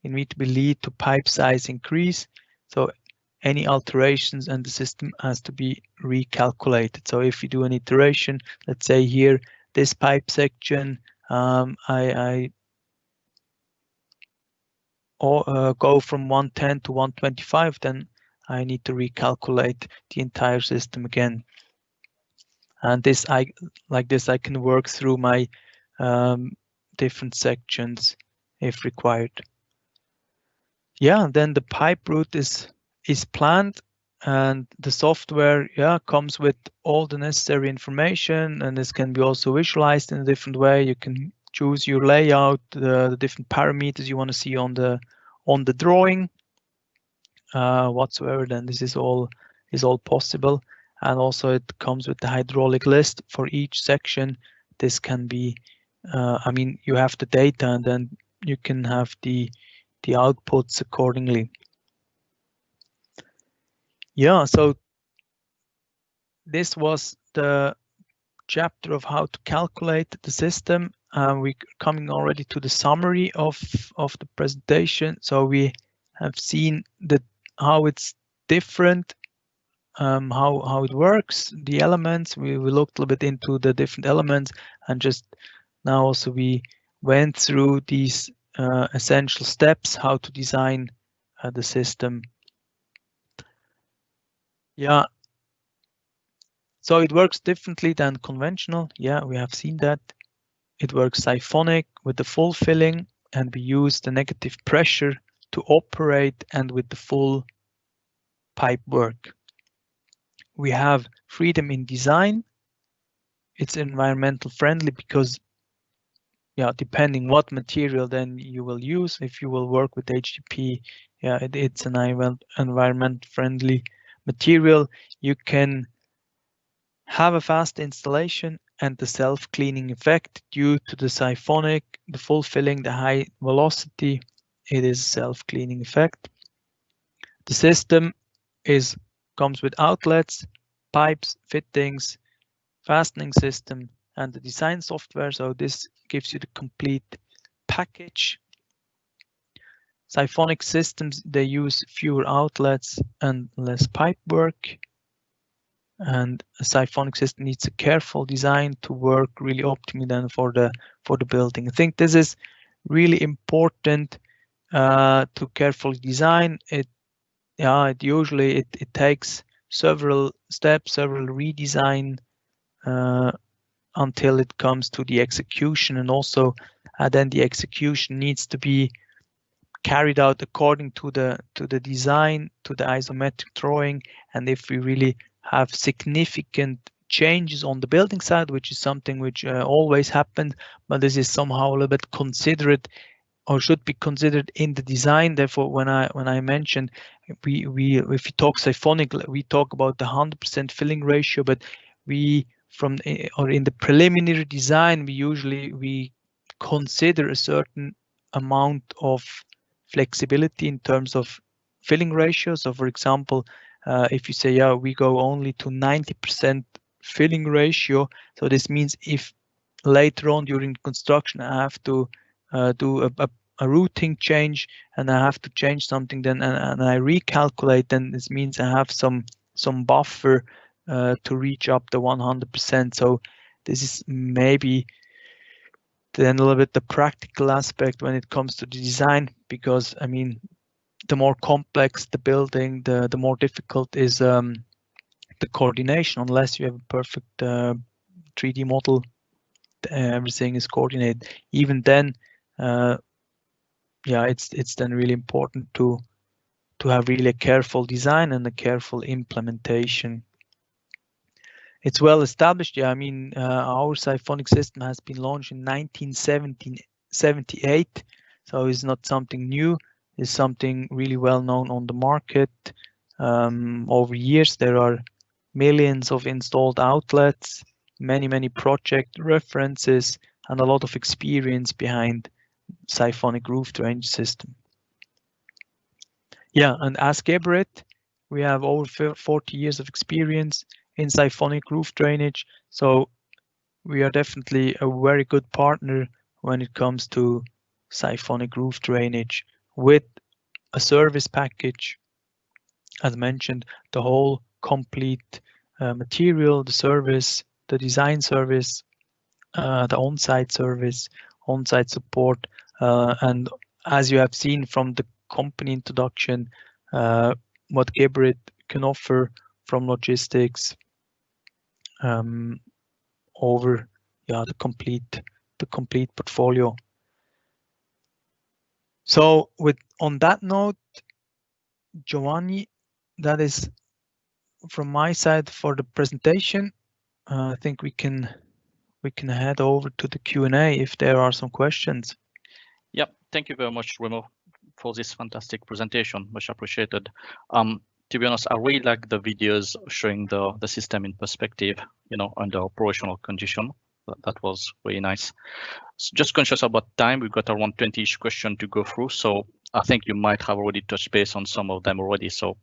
immediately lead to pipe size increase. So any alterations and the system has to be recalculated. So if you do an iteration, let's say here, this pipe section, I go from 110 to 125, then I need to recalculate the entire system again. And this I can work through my different sections if required. Yeah, then the pipe route is planned, and the software comes with all the necessary information, and this can be also visualized in a different way. You can choose your layout, the different parameters you want to see on the drawing whatsoever. Then this is all possible, and also it comes with the hydraulic list for each section. This can be I mean, you have the data, and then you can have the outputs accordingly. Yeah, so this was the chapter of how to calculate the system. We're coming already to the summary of the presentation. So we have seen that how it's different, how it works, the elements. We looked a little bit into the different elements, and just now also we went through these essential steps how to design the system. Yeah. So it works differently than conventional. Yeah, we have seen that. It works Cyphonic with the full filling, and we use the negative pressure to operate, and with the full pipe work. We have freedom in design. It's environmental friendly because, yeah, depending what material then you will use. If you will work with HDP, yeah, it's an environment friendly material. You can have a fast installation and the self-cleaning effect due to the Cyphonic, the full filling, the high velocity. It is self-cleaning effect. The system comes with outlets, pipes, fittings, fastening system, and the design software. So this gives you the complete package. Cyphonic systems, they use fewer outlets and less pipe work. And a Cyphonic system needs a careful design to work really optimally then for the building. I think this is really important to carefully design it. Yeah, usually it takes several steps, several redesign until it comes to the execution, and also then the execution needs to be carried out according to the design, to the isometric drawing. And if we really have significant changes on the building side, which is something which always happens, but this is somehow a little bit considered or should be considered in the design. Therefore, when I mentioned if we talk Cyphonic, we talk about the 100% filling ratio, but in the preliminary design, we consider a certain amount of flexibility in terms of filling ratio. So, for example, if you say, yeah, we go only to 90% filling ratio, so this means if later on during construction I have to do a routing change and I have to change something, then and I recalculate, then this means I have some buffer to reach up the 100%. So this is maybe then a little bit the practical aspect when it comes to the design, because I mean, the more complex the building, the more difficult is the coordination. Unless you have a perfect 3D model, everything is coordinated. Even then, yeah, it's then really important to have really a careful design and a careful implementation. It's well established. Yeah, I mean, our Cyphonic system has been launched in 1978, so it's not something new. It's something really well known on the market. Over years, there are millions of installed outlets, many project references, and a lot of experience behind Cyphonic roof drainage system. Yeah, and as Geberit, we have over 40 years of experience in Cyphonic roof drainage, so we are definitely a very good partner when it comes to Cyphonic roof drainage with a service package. As mentioned, the whole complete material, the service, the design service, the on-site service, on-site support, and as you have seen from the company introduction, what Geberit can offer from logistics, over the complete portfolio. So on that note, Giovanni, that is from my side for the presentation. I think we can head over to the Q&A if there are some questions. Yep, thank you very much, Remo, for this fantastic presentation. Much appreciated. To be honest, I really like the videos showing the system in perspective, under operational condition. That was really nice. So just conscious about time, we've got around 20-ish questions to go through. So I think you might have already touched base on some of them already. So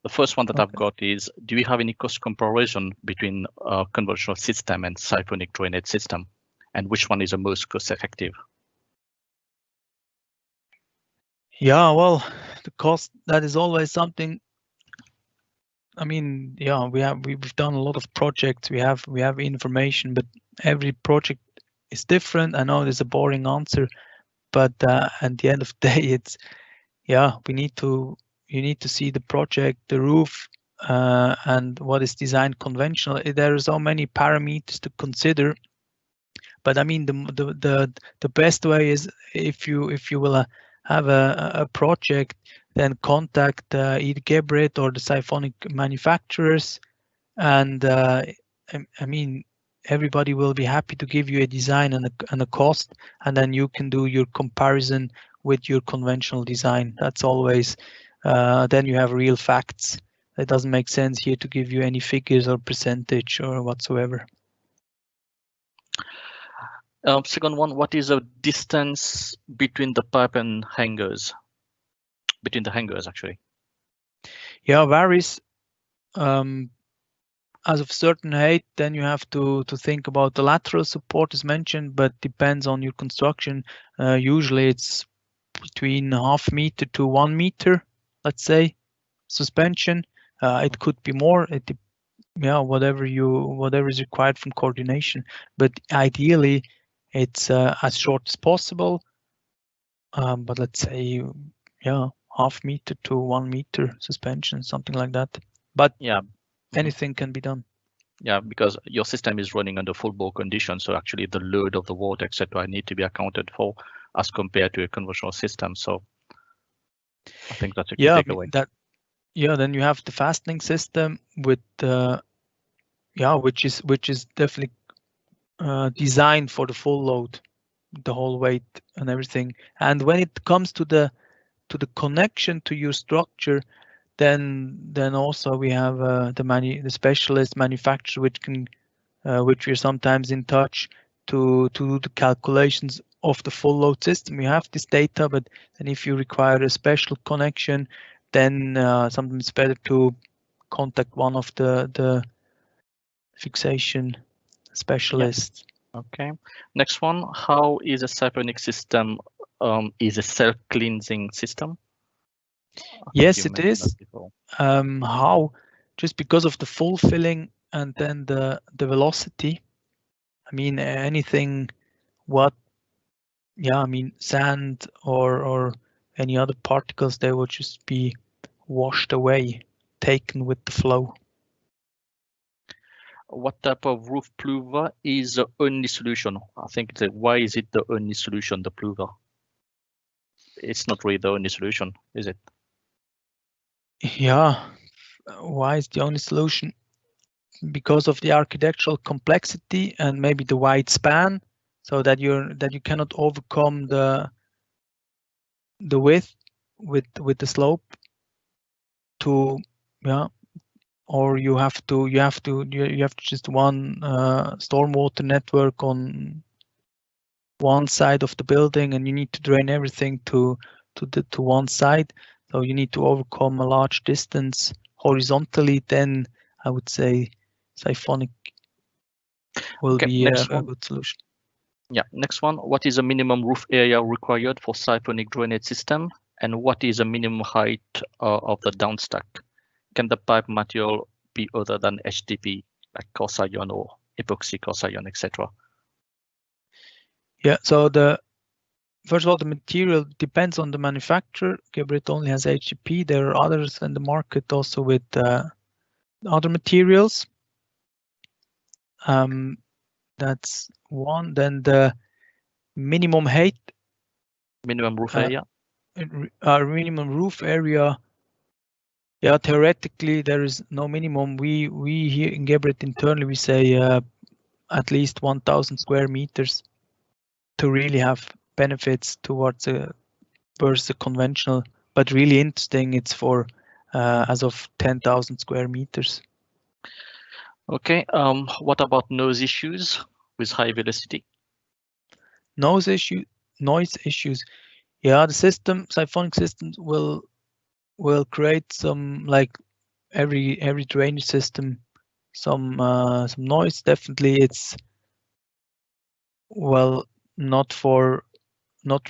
the first one that I've got is, do we have any cost comparison between conventional system and Siphonic drainage system? And which one is the most cost effective? Yeah, well, the cost, that is always something. I mean, yeah, we've done a lot of projects. We have information, but every project is different. I know there's a boring answer, but at the end of the day, it's you need to see the project, the roof, and what is designed conventional. There are so many parameters to consider. But I mean, the best way is if you will have a project, then contact either Geberit or the Siphonic manufacturers, and I mean, everybody will be happy to give you a design and a cost, and then you can do your comparison with your conventional design. That's always then you have real facts. It doesn't make sense here to give you any figures or percentage or whatsoever. Second one, what is the distance between the pipe and hangers? Between the hangers, actually. Yeah, varies. As of certain height, then you have to think about the lateral support as mentioned, but depends on your construction. Usually it's between 0.5 meter to 1 meter, let's say, suspension. It could be more. Whatever is required from coordination, but ideally it's as short as possible. But let's say 0.5 meter to 1 meter suspension, something like that. But anything can be done. Yeah, because your system is running under full bore conditions, so actually the load of the water, etc., need to be accounted for as compared to a conventional system. So I think that's a key takeaway. Then you have the fastening system with which is definitely designed for the full load, the whole weight and everything. And when it comes to the connection to your structure, then also we have the specialist manufacturer which we're sometimes in touch to do the calculations of the full load system. We have this data, but then if you require a special connection, then sometimes it's better to contact one of the fixation specialists. Yeah. Okay. Next one, how is a Cybernetic system is a self-cleansing system? Yes, it is. How? Just because of the full filling and then the velocity. I mean, anything sand or any other particles, they will just be washed away, taken with the flow. What type of roof plover is the only solution? I think why is it the only solution, the plover? It's not really the only solution, is it? Yeah, why is the only solution? Because of the architectural complexity and maybe the wide span, so that you cannot overcome the width with the slope to or you have to just one stormwater network on one side of the building, and you need to drain everything to one side. So you need to overcome a large distance horizontally. Then I would say Cyphonic will be a good solution. Yeah, next one. What is the minimum roof area required for Cyphonic drainage system? And what is the minimum height of the downstack? Can the pipe material be other than Hdb, like Corsayon or epoxy Corsayon, etc.? Yeah, so first of all, the material depends on the manufacturer. Geberit only has Hdb. There are others in the market also with other materials. That's one. Then the minimum height, Minimum roof area. minimum roof area. Yeah, theoretically there is no minimum. We here in Geberit internally we say at least 1,000 square meters to really have benefits towards versus a conventional. But really interesting, it's for as of 10,000 square meters. Okay. What about noise issues with high velocity? Noise issues. Yeah, the system, Siphonic systems will create some, like every drainage system, some noise. Definitely, it's not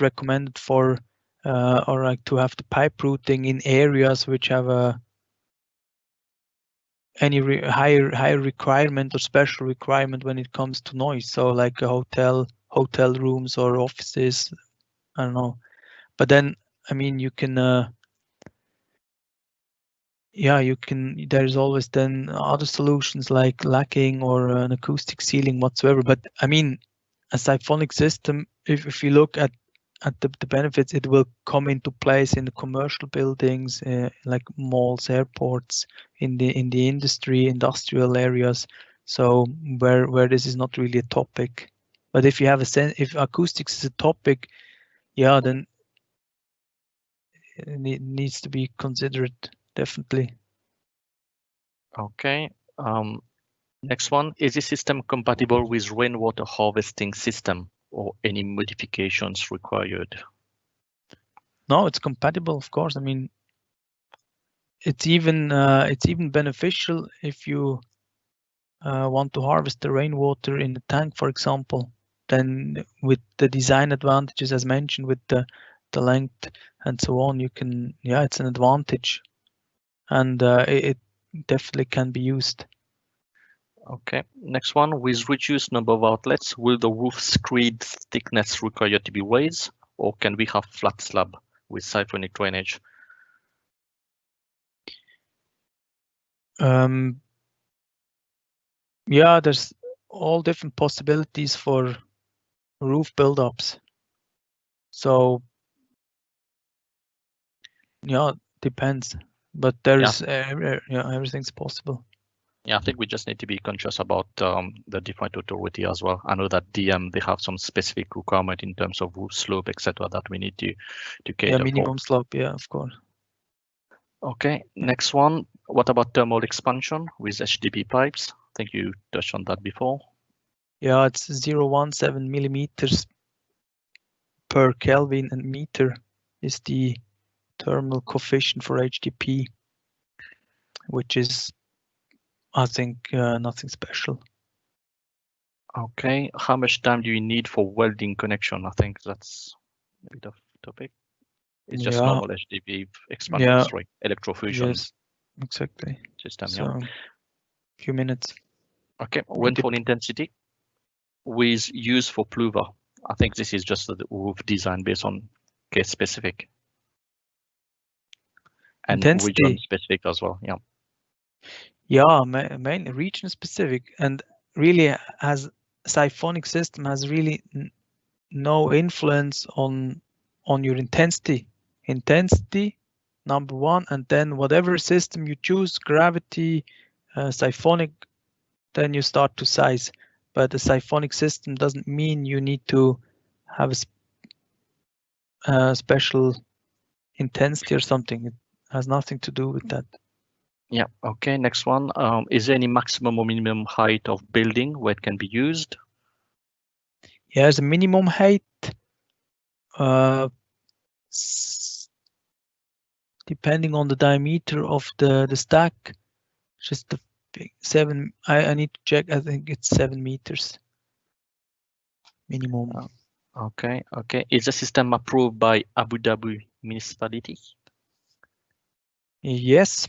recommended for or like to have the pipe routing in areas which have any higher requirement or special requirement when it comes to noise. So like a hotel rooms or offices, I don't know. But then, I mean, you can, there's always then other solutions like lacking or an acoustic ceiling whatsoever. But I mean, a Siphonic system, if you look at the benefits, it will come into place in the commercial buildings, like malls, airports, in the industrial areas. So where this is not really a topic. But if you have if acoustics is a topic, yeah, then it needs to be considered, definitely. Okay. Next one, is this system compatible with rainwater harvesting system or any modifications required? No, it's compatible, of course. I mean, it's even beneficial if you want to harvest the rainwater in the tank, for example. Then with the design advantages as mentioned, with the length and so on, you can, yeah, it's an advantage, and it definitely can be used. Okay, next one, with reduced number of outlets, will the roof screed thickness require to be raised, or can we have flat slab with Cyphonic drainage? Yeah, there's all different possibilities for roof build-ups. So yeah, depends, but there's everything's possible. Yeah, I think we just need to be conscious about the different authority as well. I know that DM, they have some specific requirement in terms of roof slope, etc., that we need to cater for. Minimum slope, yeah, of course. Okay, next one. What about thermal expansion with Hdb pipes? I think you touched on that before. Yeah, it's 0.17 millimeters per Kelvin, and meter is the thermal coefficient for HDP, which is, I think, nothing special. Okay, how much time do you need for welding connection? I think that's a bit of topic. It's just normal HDB expansion, right? Electrofusion. Yes, exactly. System, so, few minutes. Okay, rainfall intensity with use for pluva. I think this is just the roof design based on case specific. And intensity. Region specific as well, yeah. Yeah, mainly region specific, and really has Siphonic system has really no influence on your intensity. Intensity, number one, and then whatever system you choose, gravity, Siphonic, then you start to size. But the Siphonic system doesn't mean you need to have a special intensity or something. It has nothing to do with that. Yeah, okay, next one. Is there any maximum or minimum height of building where it can be used? Yeah, there's a minimum height. Depending on the diameter of the stack, just the 7. I need to check. I think it's 7 meters minimum. Okay. Is the system approved by Abu Dhabi municipality? Yes.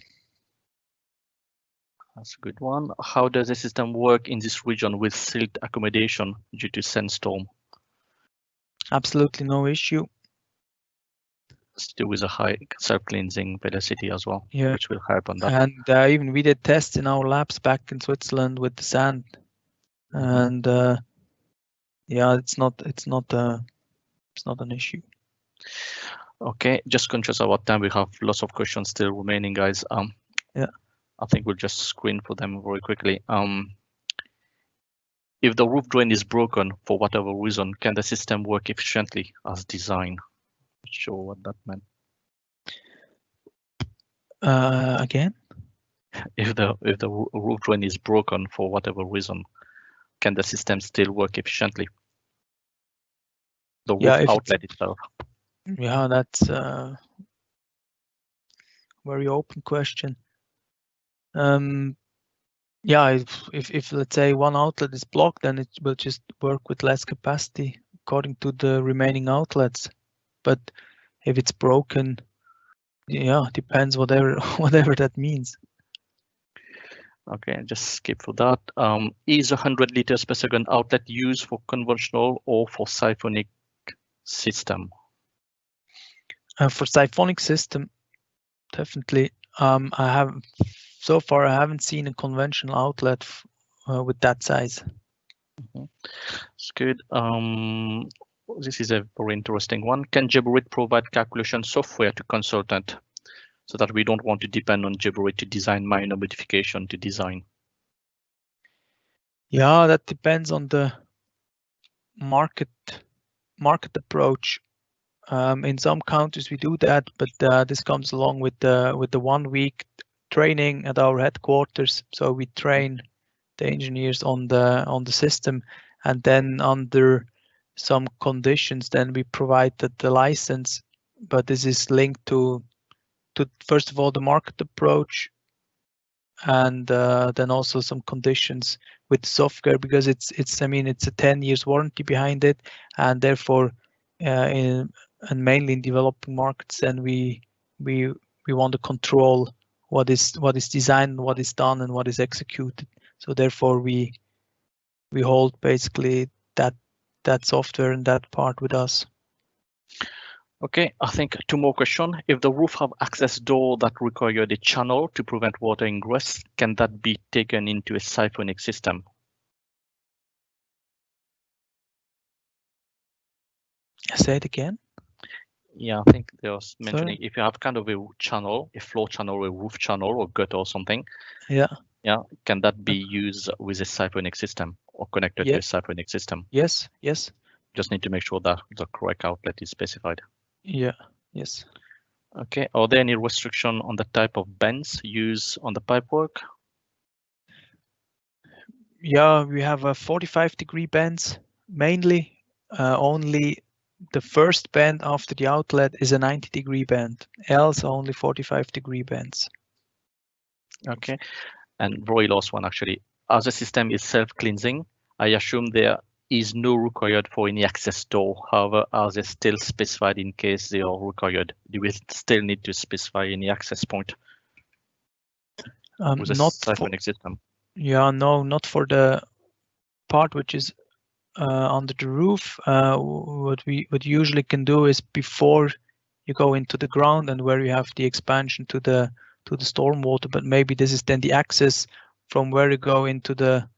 That's a good one. How does the system work in this region with silt accommodation due to sandstorm? Absolutely no issue. Still with a high self-cleansing velocity as well, yeah, which will help on that. And even we did tests in our labs back in Switzerland with the sand, and yeah, it's not an issue. Okay, just conscious of our time. We have lots of questions still remaining, guys. Yeah. I think we'll just screen for them very quickly. If the roof drain is broken for whatever reason, can the system work efficiently as designed? Not sure what that meant. Again? If the roof drain is broken for whatever reason, can the system still work efficiently? The roof outlet itself. Yeah, that's a very open question. Yeah, if let's say one outlet is blocked, then it will just work with less capacity according to the remaining outlets. But if it's broken, yeah, depends whatever that means. Okay, just skip for that. Is 100 liters per second outlet used for conventional or for Cyphonic system? For Cyphonic system, definitely. So far I haven't seen a conventional outlet with that size. It's good. This is a very interesting one. Can Geberit provide calculation software to consultant so that we don't want to depend on Geberit to design minor modification to design? Yeah, that depends on the market approach. In some countries we do that, but this comes along with the 1 week training at our headquarters. So we train the engineers on the system, and then under some conditions, then we provide the license. But this is linked to first of all the market approach, and then also some conditions with the software, because it's a 10 years warranty behind it, and therefore and mainly in developing markets, then we want to control what is designed, what is done, and what is executed. So therefore we hold basically that software and that part with us. Okay, I think 2 more questions. If the roof have access door that require the channel to prevent water ingress, can that be taken into a Cyphonic system? Say it again. Yeah, I think they was mentioning Sorry? if you have kind of a channel, a floor channel, a roof channel, or gutter or something. Yeah. Yeah, can that be used with a Cyphonic system or connected to a Cyphonic system? Yes. Just need to make sure that the correct outlet is specified. Yeah. Yes. Okay, are there any restriction on the type of bends used on the pipework? Yeah, we have a 45-degree bends mainly. Only the first bend after the outlet is a 90-degree bend, else only 45-degree bends. Okay, and very last one actually. As the system is self-cleansing, I assume there is no required for any access door. However, are they still specified in case they are required? Do we still need to specify any access point with a Cyphonic system? Yeah, no, not for the part which is under the roof. What we usually can do is before you go into the ground and where you have the expansion to the stormwater, but maybe this is then the access from where you go into the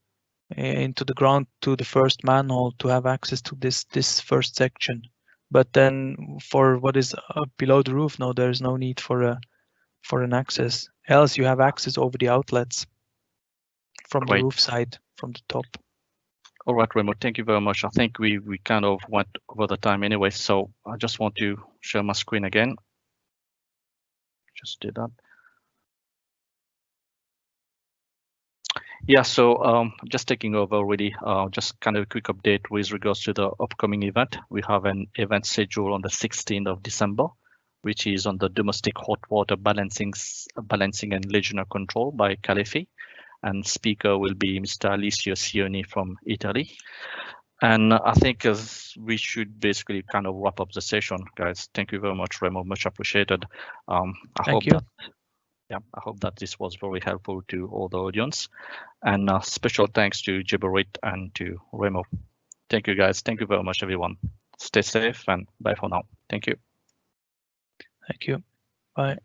ground to the first manhole to have access to this first section. But then for what is below the roof, no, there is no need for an access. Else you have access over the outlets from the roof side, from the top. All right, Remo, thank you very much. I think we kind of went over the time anyway, so I just want to share my screen again. Just do that. Yeah, so just taking over already, just kind of a quick update with regards to the upcoming event. We have an event scheduled on the 16th of December, which is on the domestic hot water balancing and Legionnaire control by Calefi. And speaker will be Mr. Alessio Sioni from Italy. And I think we should basically kind of wrap up the session, guys. Thank you very much, Remo. Much appreciated. I hope that this was very helpful to all the audience. And special thanks to Geberit and to Remo. Thank you, guys. Thank you very much, everyone. Stay safe and bye for now. Thank you. Thank you. Bye.